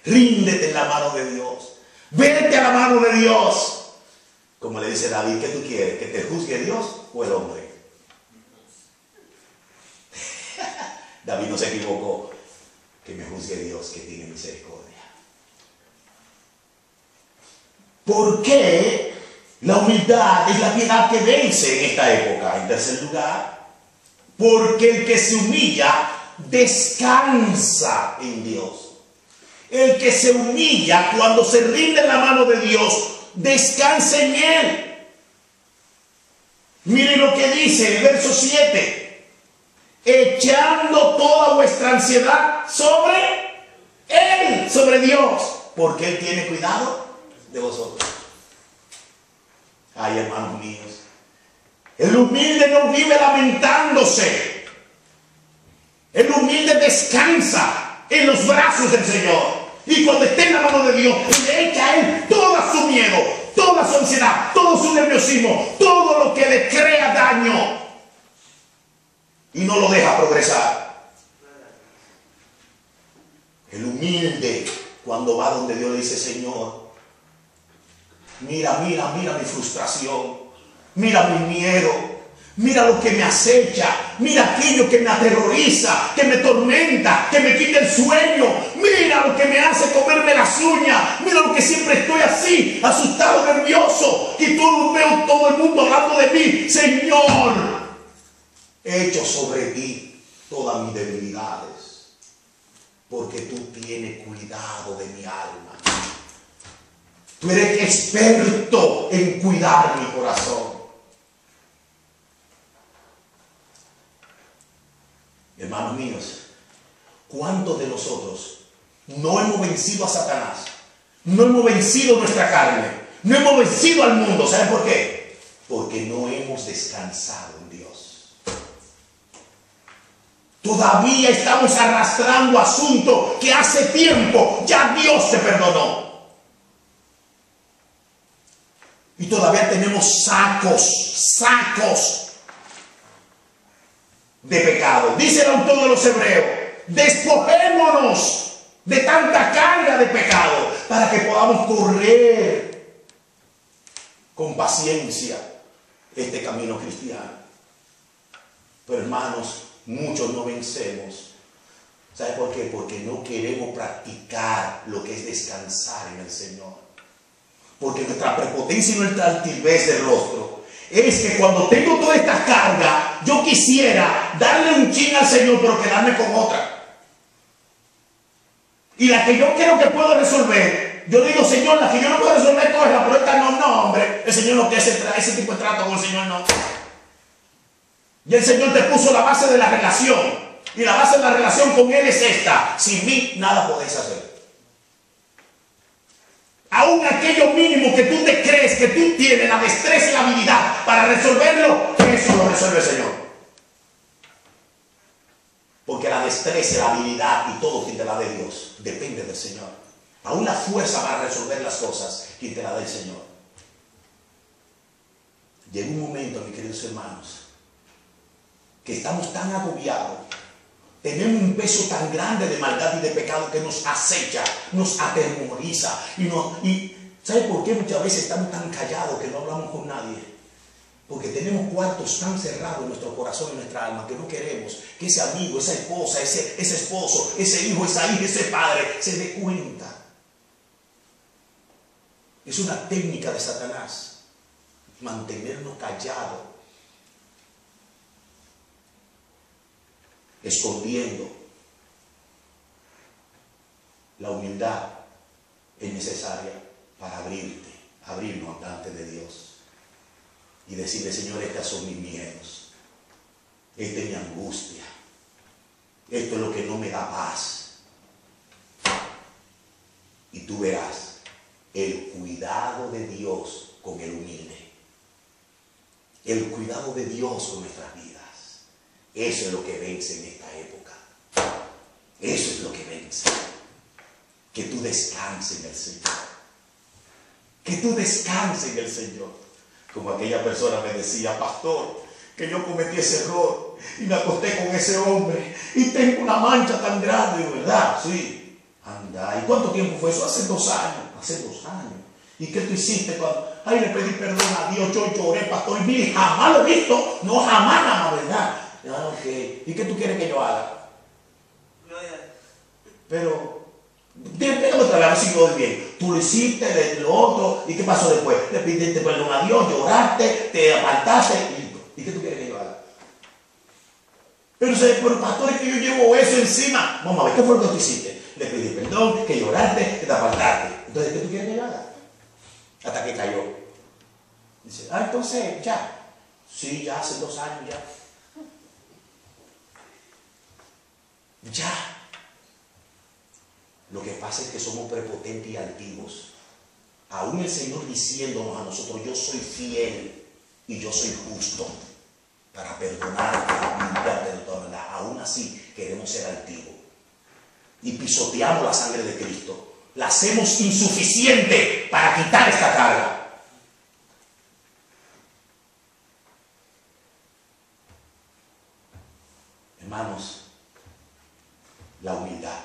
Ríndete en la mano de Dios. Vete a la mano de Dios. Como le dice David, ¿qué tú quieres? ¿Que te juzgue Dios o el hombre? David no se equivocó. Que me juzgue Dios, que tiene misericordia. ¿Por qué la humildad es la piedad que vence en esta época? En tercer lugar, porque el que se humilla descansa en Dios. El que se humilla cuando se rinde en la mano de Dios, descansa en Él. Miren lo que dice el verso 7. Echando toda vuestra ansiedad sobre Él, sobre Dios, porque Él tiene cuidado de vosotros. Ay, hermanos míos, el humilde no vive lamentándose. El humilde descansa en los brazos del Señor. Y cuando esté en la mano de Dios, le echa a Él todo su miedo, toda su ansiedad, todo su nerviosismo, todo lo que le crea daño. Y no lo deja progresar. El humilde, cuando va donde Dios le dice, Señor, mira mi frustración, mira mi miedo, mira lo que me acecha, mira aquello que me aterroriza, que me tormenta, que me quita el sueño, mira lo que me hace comerme las uñas, mira lo que siempre estoy así, asustado, nervioso, y veo todo el mundo hablando de mí. Señor, echo sobre ti todas mis debilidades, porque tú tienes cuidado de mi alma. Tú eres experto en cuidar mi corazón. Hermanos míos, ¿cuántos de nosotros no hemos vencido a Satanás? No hemos vencido nuestra carne, no hemos vencido al mundo. ¿Saben por qué? Porque no hemos descansado en Dios. Todavía estamos arrastrando asuntos que hace tiempo ya Dios te perdonó. Y todavía tenemos sacos de pecado. Dice el autor de los Hebreos, despojémonos de tanta carga de pecado para que podamos correr con paciencia este camino cristiano. Pero hermanos, muchos no vencemos. ¿Sabe por qué? Porque no queremos practicar lo que es descansar en el Señor. Porque nuestra prepotencia y nuestra altivez de rostro es que cuando tengo toda esta carga, yo quisiera darle un chin al Señor, pero quedarme con otra. Y la que yo creo que puedo resolver, yo digo, Señor, la que yo no puedo resolver, cógela, pero esta no, hombre. El Señor no quiere ese tipo de trato con el Señor, no. Y el Señor te puso la base de la relación. Y la base de la relación con Él es esta: sin mí nada podéis hacer. Aún aquello mínimo que tú te crees que tú tienes la destreza y la habilidad para resolverlo, eso lo resuelve el Señor. Porque la destreza, la habilidad y todo quien te la dé Dios depende del Señor. Aún la fuerza para resolver las cosas, quien te la da el Señor. Llega un momento, mis queridos hermanos, que estamos tan agobiados, tenemos un peso tan grande de maldad y de pecado que nos acecha, nos atemoriza. Y ¿sabe por qué muchas veces estamos tan callados que no hablamos con nadie? Porque tenemos cuartos tan cerrados en nuestro corazón y en nuestra alma que no queremos que ese amigo, esa esposa, ese esposo, ese hijo, esa hija, ese padre se dé cuenta. Es una técnica de Satanás mantenernos callados, escondiendo. La humildad es necesaria para abrirnos delante de Dios y decirle: Señor, estos son mis miedos, esta es mi angustia, esto es lo que no me da paz. Y tú verás el cuidado de Dios con el humilde, el cuidado de Dios con nuestras vidas. Eso es lo que vence en esta época. Eso es lo que vence. Que tú descanses en el Señor. Que tú descanses en el Señor. Como aquella persona me decía: pastor, que yo cometí ese error y me acosté con ese hombre y tengo una mancha tan grande, ¿verdad? Sí. Anda, ¿y cuánto tiempo fue eso? Hace 2 años. Hace 2 años. ¿Y qué tú hiciste cuando? Ay, le pedí perdón a Dios, yo lloré, pastor, y mire, jamás lo he visto, no, jamás, ¿verdad? Ah, ok. ¿Y qué tú quieres que yo haga? Pero, déjame otra vez, si yo doy bien. Tú lo hiciste, lo otro, ¿y qué pasó después? Le pidiste perdón a Dios, lloraste, te apartaste, ¿y qué tú quieres que yo haga? Pero pastor, es que yo llevo eso encima. Vamos a ver, ¿qué fue lo que tú hiciste? Le pedí perdón, que lloraste, que te apartaste. Entonces, ¿qué tú quieres que yo haga? Hasta que cayó. Dice: entonces, ya. Sí, ya hace 2 años ya. Ya. Lo que pasa es que somos prepotentes y altivos. Aún el Señor diciéndonos a nosotros: yo soy fiel y yo soy justo para perdonarte y limpiarte de toda maldad. Aún así queremos ser altivos y pisoteamos la sangre de Cristo. La hacemos insuficiente para quitar esta carga. Hermanos, la humildad.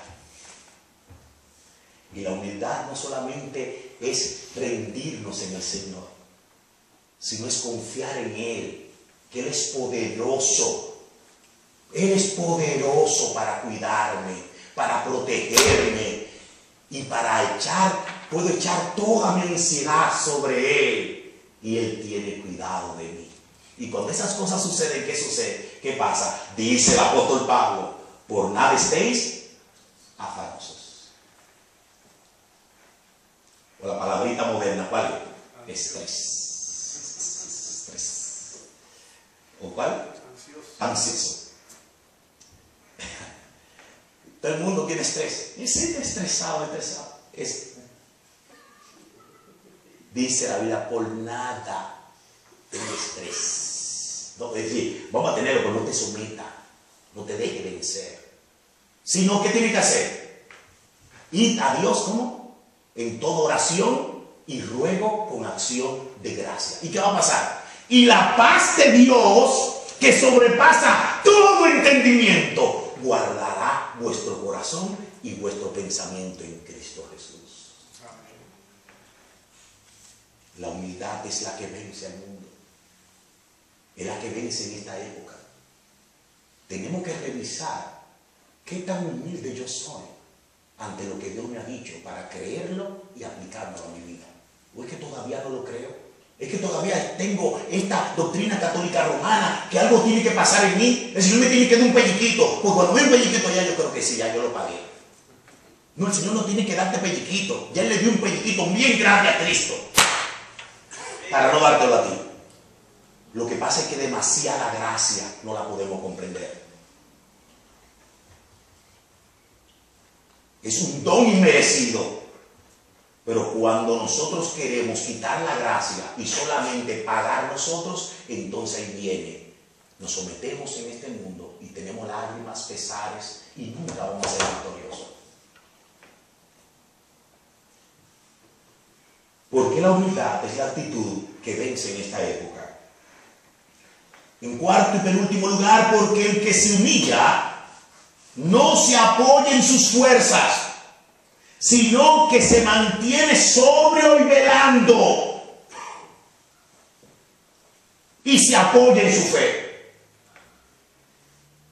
Y la humildad no solamente es rendirnos en el Señor, sino es confiar en Él, que Él es poderoso. Él es poderoso para cuidarme, para protegerme y puedo echar toda mi ansiedad sobre Él y Él tiene cuidado de mí. Y cuando esas cosas suceden, ¿qué sucede? ¿Qué pasa? Dice el apóstol Pablo: por nada estéis afanosos. O la palabrita moderna, ¿cuál es? Estrés. ¿O cuál? Ansioso. Todo el mundo tiene estrés. Y sí, estresado. Dice la Biblia: por nada ten estrés. No, es decir, vamos a tenerlo, pero no te someta, no te deje vencer. Sino, ¿qué tiene que hacer? Ir a Dios, ¿cómo? En toda oración y ruego con acción de gracia. ¿Y qué va a pasar? Y la paz de Dios, que sobrepasa todo entendimiento, guardará vuestro corazón y vuestro pensamiento en Cristo Jesús. Amén. La humildad es la que vence al mundo. Es la que vence en esta época. Tenemos que revisar qué tan humilde yo soy ante lo que Dios me ha dicho, para creerlo y aplicarlo a mi vida. ¿O es que todavía no lo creo? ¿Es que todavía tengo esta doctrina católica romana que algo tiene que pasar en mí? El Señor me tiene que dar un pelliquito. Pues cuando ve un pelliquito ya yo creo que sí, ya yo lo pagué. No, el Señor no tiene que darte pelliquito. Ya Él le dio un pelliquito bien grande a Cristo para no dártelo a ti. Lo que pasa es que demasiada gracia no la podemos comprender. Es un don inmerecido. Pero cuando nosotros queremos quitar la gracia y solamente pagar nosotros, entonces ahí viene. Nos sometemos en este mundo y tenemos lágrimas, pesares y nunca vamos a ser victoriosos. Porque la humildad es la actitud que vence en esta época. En cuarto y penúltimo lugar, porque el que se humilla no se apoya en sus fuerzas, sino que se mantiene sobrio y velando, y se apoya en su fe.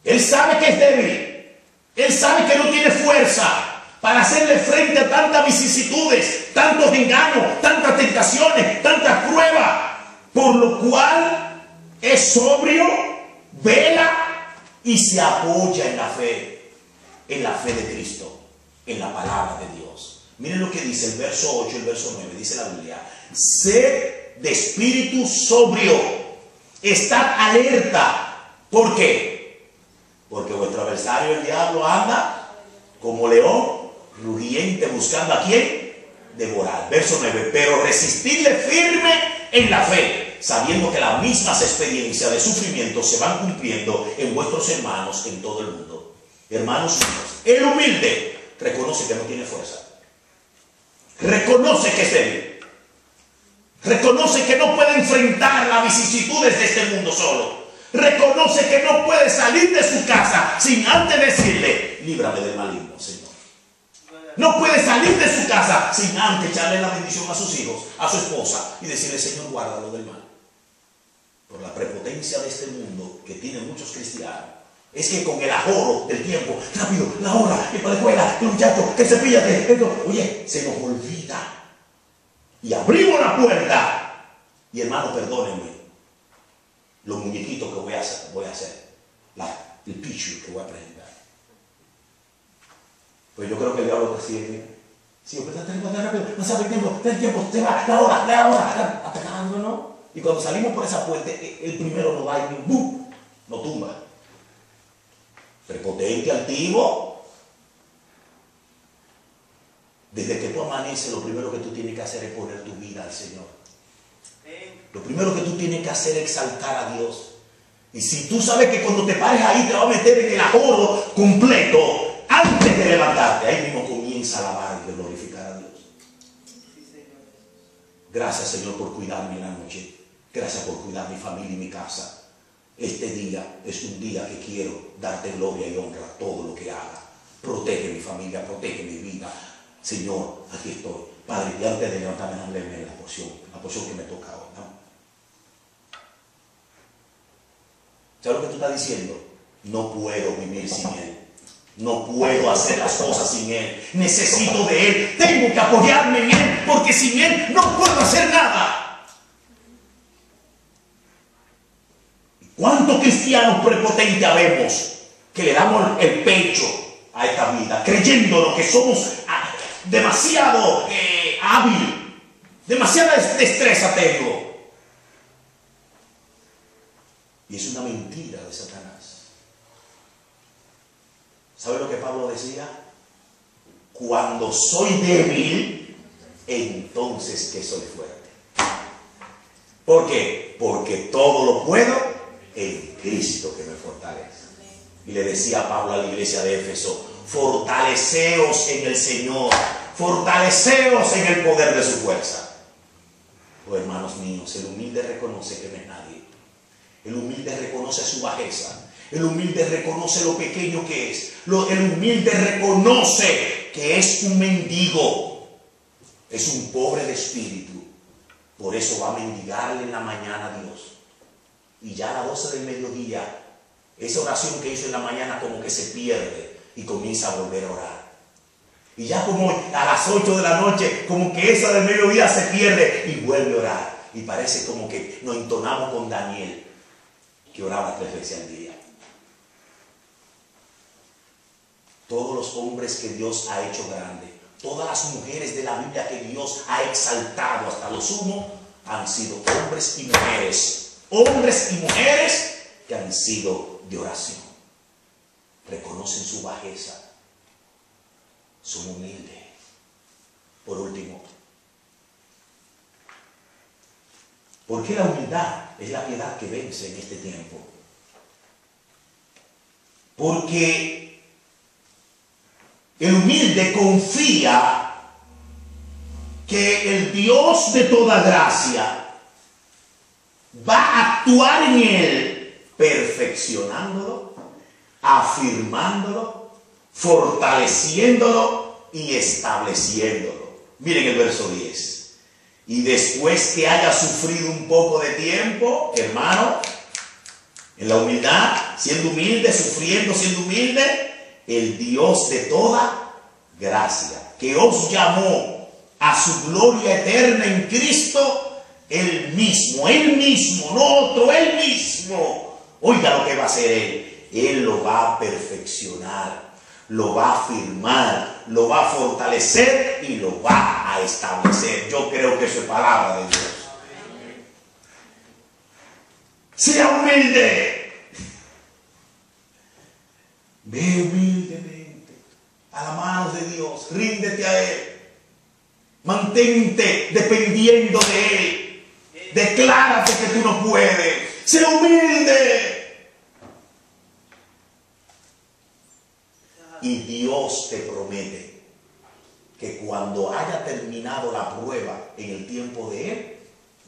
Él sabe que es débil, él sabe que no tiene fuerza para hacerle frente a tantas vicisitudes, tantos engaños, tantas tentaciones, tantas pruebas, por lo cual es sobrio, vela y se apoya en la fe de Cristo, en la palabra de Dios. Miren lo que dice el verso 8 y el verso 9, dice la Biblia: sed de espíritu sobrio, estad alerta. ¿Por qué? Porque vuestro adversario el diablo anda como león rugiente buscando a quién devorar. Verso 9: pero resistidle firme en la fe, sabiendo que las mismas experiencias de sufrimiento se van cumpliendo en vuestros hermanos en todo el mundo. Hermanos míos, el humilde reconoce que no tiene fuerza, reconoce que es débil, reconoce que no puede enfrentar las vicisitudes de este mundo solo, reconoce que no puede salir de su casa sin antes decirle: líbrame del maligno, Señor. No puede salir de su casa sin antes echarle la bendición a sus hijos, a su esposa, y decirle: Señor, guárdalo del mal. Por la prepotencia de este mundo que tienen muchos cristianos, es que con el ahorro del tiempo, rápido, la hora, y para la escuela, el muchacho, que cepíllate, esto, oye, se nos olvida. Y abrimos la puerta, y hermano, perdónenme, los muñequitos que voy a hacer, el pichu que voy a presentar. Pues yo creo que el diablo te sigue. Sí, pero rápido, no sabe el tiempo, se va, la hora, atacando, ¿no? Y cuando salimos por esa puerta, el primero nos va y ¡bum!, nos tumba. Prepotente, altivo. Desde que tú amaneces, lo primero que tú tienes que hacer es poner tu vida al Señor. Lo primero que tú tienes que hacer es exaltar a Dios. Y si tú sabes que cuando te pares ahí te va a meter en el ahorro completo, antes de levantarte, ahí mismo comienza a alabar y a glorificar a Dios. Gracias, Señor, por cuidarme en la noche. Gracias por cuidar mi familia y mi casa. Este día es un día que quiero darte gloria y honra a todo lo que haga. Protege mi familia, protege mi vida. Señor, aquí estoy. Padre, y antes de levantarme, hábleme la porción que me toca hoy, ¿no? ¿Sabes lo que tú estás diciendo? No puedo vivir sin Él. No puedo hacer las cosas sin Él. Necesito de Él. Tengo que apoyarme en Él, porque sin Él no puedo hacer nada. ¿Cuántos cristianos prepotentes habemos que le damos el pecho a esta vida, creyéndonos que somos demasiado hábil, demasiada destreza tengo? Y es una mentira de Satanás. ¿Sabe lo que Pablo decía? Cuando soy débil, entonces que soy fuerte. ¿Por qué? Porque todo lo puedo en Cristo que me fortalece. Y le decía Pablo a la iglesia de Éfeso: fortaleceos en el Señor, fortaleceos en el poder de su fuerza. Oh, hermanos míos, el humilde reconoce que no es nadie. El humilde reconoce su bajeza. El humilde reconoce lo pequeño que es. El humilde reconoce que es un mendigo. Es un pobre de espíritu. Por eso va a mendigarle en la mañana a Dios. Y ya a las 12 del mediodía, esa oración que hizo en la mañana como que se pierde y comienza a volver a orar. Y ya como a las 8 de la noche, como que esa del mediodía se pierde y vuelve a orar. Y parece como que nos entonamos con Daniel, que oraba 3 veces al día. Todos los hombres que Dios ha hecho grandes, todas las mujeres de la Biblia que Dios ha exaltado hasta lo sumo, han sido hombres y mujeres. Hombres y mujeres que han sido de oración. Reconocen su bajeza. Son humildes. Por último, ¿por qué la humildad es la piedad que vence en este tiempo? Porque el humilde confía que el Dios de toda gracia va a actuar en él perfeccionándolo, afirmándolo, fortaleciéndolo y estableciéndolo. Miren el verso 10. Y después que haya sufrido un poco de tiempo, hermano, en la humildad, siendo humilde, sufriendo, siendo humilde, el Dios de toda gracia, que os llamó a su gloria eterna en Cristo, Él mismo, no otro, Él mismo. Oiga lo que va a hacer Él. Él lo va a perfeccionar, lo va a afirmar, lo va a fortalecer y lo va a establecer. Yo creo que eso es palabra de Dios. Sea humilde. Ve humildemente a las manos de Dios. Ríndete a Él. Mantente dependiendo de Él. Declárate que tú no puedes. Sea humilde. Y Dios te promete que cuando haya terminado la prueba en el tiempo de Él,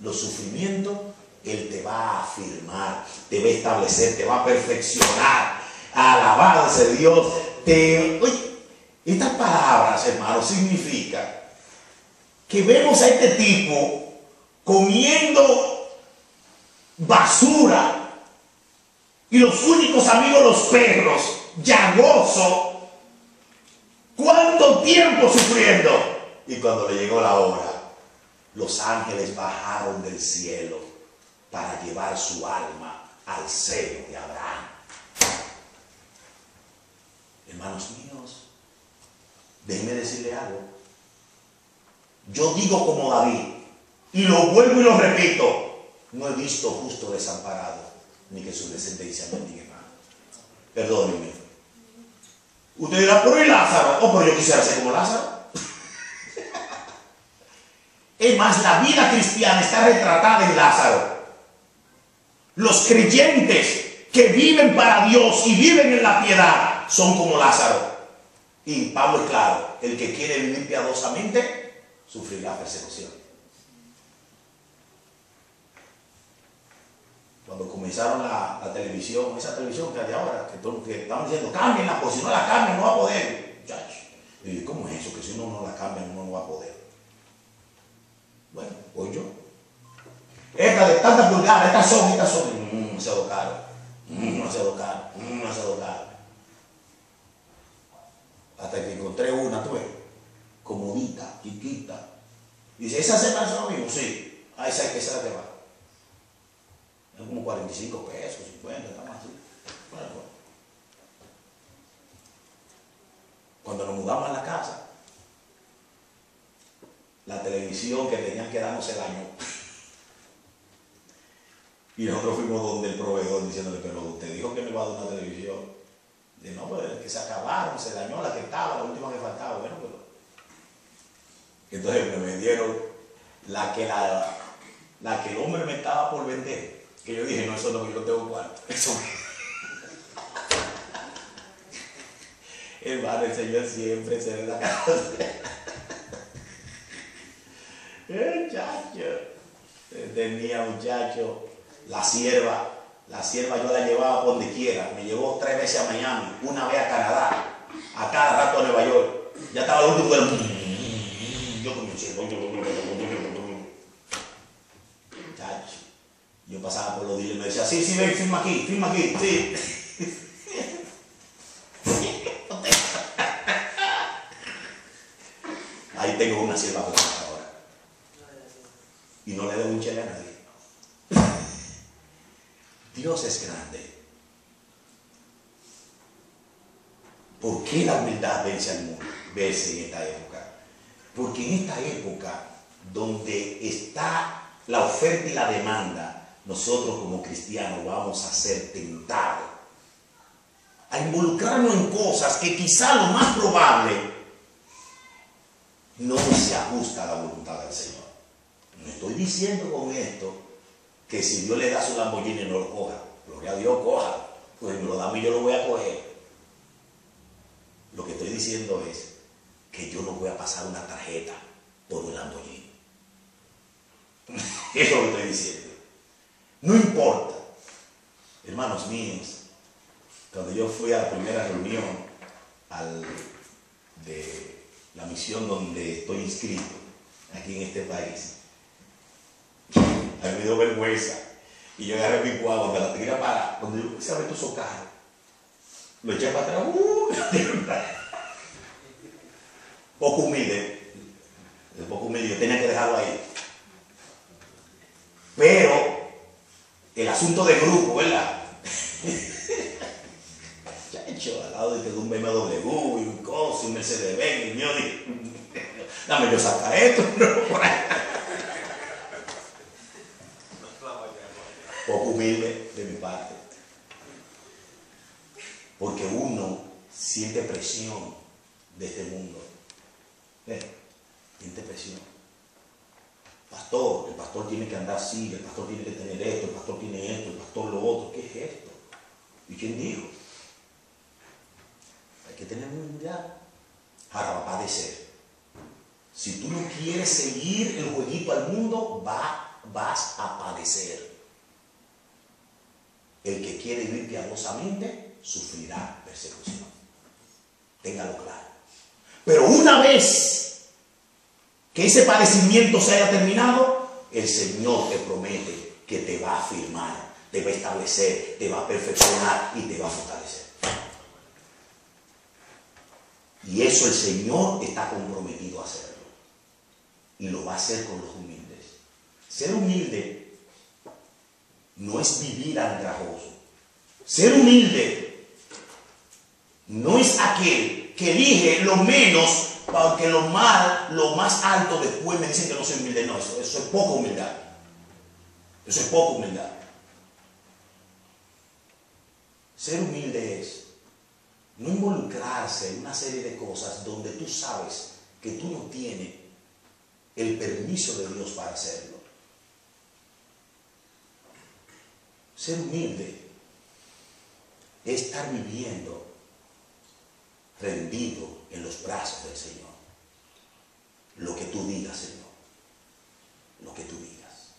los sufrimientos, Él te va a afirmar, te va a establecer, te va a perfeccionar. Alabado sea Dios. Oye, estas palabras, hermanos, significan que vemos a este tipo comiendo basura y los únicos amigos los perros, llagoso. ¿Cuánto tiempo sufriendo? Y cuando le llegó la hora, los ángeles bajaron del cielo para llevar su alma al seno de Abraham. Hermanos míos, déjenme decirle algo. Yo digo como David, y lo vuelvo y lo repito, no he visto justo desamparado, ni que su descendencia mendigue pan. Perdónenme. Usted dirá, pero ¿y Lázaro? Oh, pero yo quisiera ser como Lázaro. Es más, la vida cristiana está retratada en Lázaro. Los creyentes que viven para Dios y viven en la piedad son como Lázaro. Y Pablo es claro, el que quiere vivir piadosamente sufrirá persecución. Cuando comenzaron la televisión, esa televisión que hay ahora, que estaban diciendo, cámbienla, pues si no la cambian no va a poder. Muchachos, y ¿cómo es eso? Que si uno no la cambia uno no va a poder. Bueno, voy yo. Esta de tantas pulgadas, estas son, demasiado caro. Demasiado caro. Hasta que encontré una, tú ves, comodita, chiquita. Dice, ¿esa se parece a lo mismo? Sí. Ah, esa es la que va. Es como 45 pesos, 50, estamos así. Bueno. Cuando nos mudamos a la casa, la televisión que tenían que darnos se dañó. Y nosotros fuimos donde el proveedor diciéndole, pero usted dijo que me iba a dar una televisión. Dice, no, pero es que se acabaron, se dañó la que estaba, la última que faltaba. Bueno, pero... Entonces me vendieron la que el hombre me estaba por vender. Que yo dije, no, eso no, yo no tengo cuarto. Eso. Hermano, el Señor siempre se ve la casa. Muchacho. Tenía, muchacho, la sierva yo la llevaba por donde quiera. Me llevó 3 veces a Miami, una vez a Canadá, a cada rato a Nueva York. Ya estaba el último vuelo. Yo comencé. Muchacho. Yo pasaba por los días y me decía, sí, ven, firma aquí, sí. Ahí tengo una sierva con ahora. Y no le debo un chile a nadie. Dios es grande. ¿Por qué la humildad vence al mundo? Vence en esta época. Porque en esta época, donde está la oferta y la demanda, nosotros como cristianos vamos a ser tentados a involucrarnos en cosas que quizá lo más probable no se ajusta a la voluntad del Señor. No estoy diciendo con esto que si Dios le da su Lamborghini no lo coja. Gloria a Dios, coja. Pues me lo da a mí, yo lo voy a coger. Lo que estoy diciendo es que yo no voy a pasar una tarjeta por un Lamborghini. Eso es lo que estoy diciendo. No importa. Hermanos míos, cuando yo fui a la primera reunión de la misión donde estoy inscrito, aquí en este país, a mí me dio vergüenza. Y yo agarré mi guagua, me la tiré para, cuando yo empecé a ver todos esos carros, lo eché para atrás, poco humilde, yo tenía que dejarlo ahí. Pero, el asunto de grupo, ¿verdad? Ya hecho, al lado de un BMW y un coso, un Mercedes-Benz, y yo dije, dame yo sacar esto, no, por ahí. Poco humilde de mi parte, porque uno siente presión de este mundo. Siente presión. Pastor, el pastor tiene que andar así, el pastor tiene que tener esto, el pastor tiene esto, el pastor lo otro. ¿Qué es esto? ¿Y quién dijo? Hay que tener humildad. Ahora va a padecer. Si tú no quieres seguir el jueguito al mundo, vas a padecer. El que quiere vivir piadosamente sufrirá persecución. Téngalo claro. Pero una vez que ese padecimiento se haya terminado, el Señor te promete que te va a afirmar, te va a establecer, te va a perfeccionar y te va a fortalecer. Y eso el Señor está comprometido a hacerlo. Y lo va a hacer con los humildes. Ser humilde no es vivir andrajoso. Ser humilde no es aquel que elige lo menos, porque lo más alto después me dicen que no soy humilde. No, eso es poca humildad. Eso es poca humildad. Ser humilde es no involucrarse en una serie de cosas donde tú sabes que tú no tienes el permiso de Dios para hacerlo. Ser humilde es estar viviendo rendido en los brazos del Señor. Lo que tú digas, Señor. Lo que tú digas.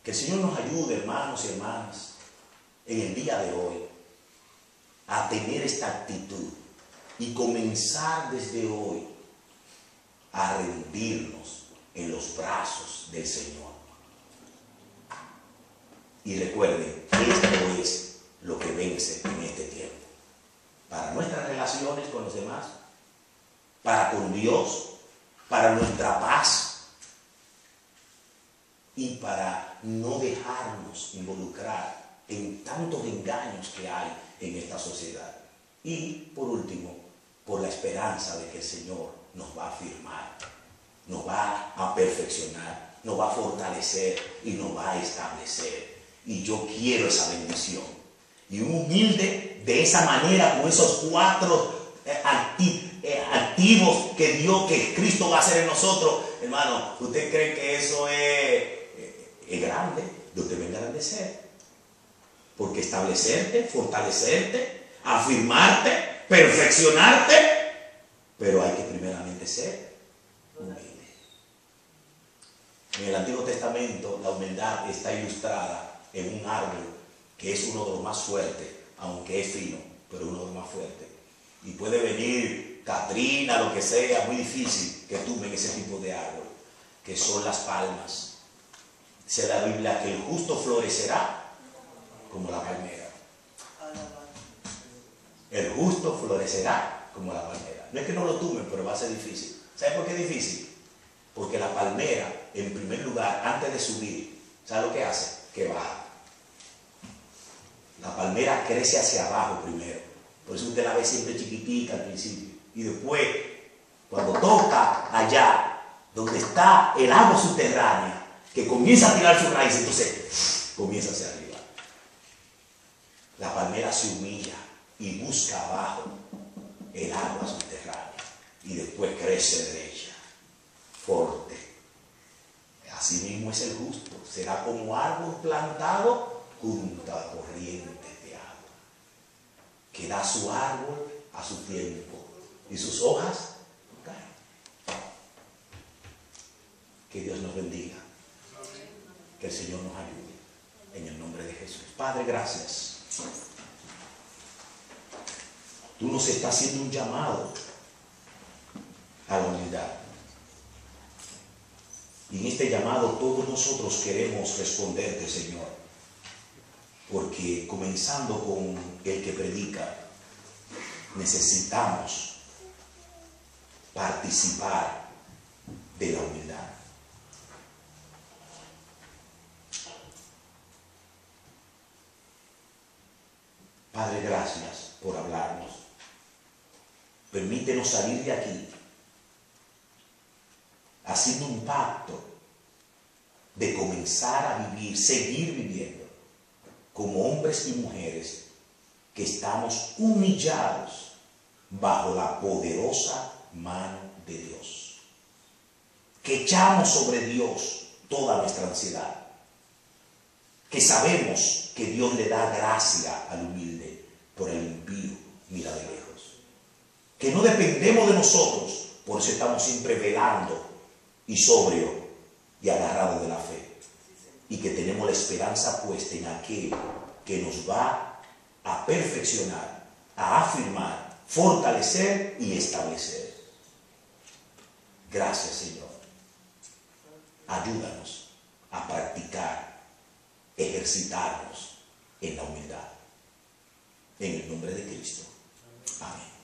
Que el Señor nos ayude, hermanos y hermanas, en el día de hoy, a tener esta actitud y comenzar desde hoy a rendirnos en los brazos del Señor. Y recuerden, esto es lo que vence en este tiempo. Para nuestras relaciones con los demás, para con Dios, para nuestra paz y para no dejarnos involucrar en tantos engaños que hay en esta sociedad. Y por último, por la esperanza de que el Señor nos va a afirmar, nos va a perfeccionar, nos va a fortalecer y nos va a establecer. Y yo quiero esa bendición. Y un humilde de esa manera, con esos 4 activos que Cristo va a hacer en nosotros, hermano, ¿usted cree que eso es grande? Dios te va a engrandecer. Porque establecerte, fortalecerte, afirmarte, perfeccionarte, pero hay que primeramente ser humilde. En el Antiguo Testamento la humildad está ilustrada en un árbol que es uno de los más fuertes, aunque es fino, pero uno de los más fuertes. Y puede venir Katrina, lo que sea, muy difícil que tumben ese tipo de árbol, que son las palmas. Dice la Biblia que el justo florecerá como la palmera. El justo florecerá como la palmera. No es que no lo tumben, pero va a ser difícil. ¿Sabe por qué es difícil? Porque la palmera, en primer lugar, antes de subir, ¿sabe lo que hace? Que baja. La palmera crece hacia abajo primero. Por eso usted la ve siempre chiquitica al principio. Y después, cuando toca allá, donde está el agua subterránea, que comienza a tirar su raíz, entonces comienza hacia arriba. La palmera se humilla y busca abajo el agua subterránea. Y después crece derecha, fuerte. Así mismo es el justo. Será como árbol plantado junto a corrientes de agua, que da su árbol a su tiempo y sus hojas caen. Que Dios nos bendiga, que el Señor nos ayude en el nombre de Jesús. Jesús. Padre, gracias. Tú nos estás haciendo un llamado a la humildad. Y en este llamado todos nosotros queremos responderte, Señor. Porque comenzando con el que predica, necesitamos participar de la humildad. Padre, gracias por hablarnos. Permítenos salir de aquí haciendo un pacto de comenzar a vivir, seguir viviendo como hombres y mujeres que estamos humillados bajo la poderosa mano de Dios. Que echamos sobre Dios toda nuestra ansiedad. Que sabemos que Dios le da gracia al humilde, por el impío mira de lejos. Que no dependemos de nosotros, por eso estamos siempre velando y sobrio y agarrado de la fe. Y que tenemos la esperanza puesta en aquel que nos va a perfeccionar, a afirmar, fortalecer y establecer. Gracias, Señor. Ayúdanos a practicar, ejercitarnos en la humildad. En el nombre de Cristo. Amén.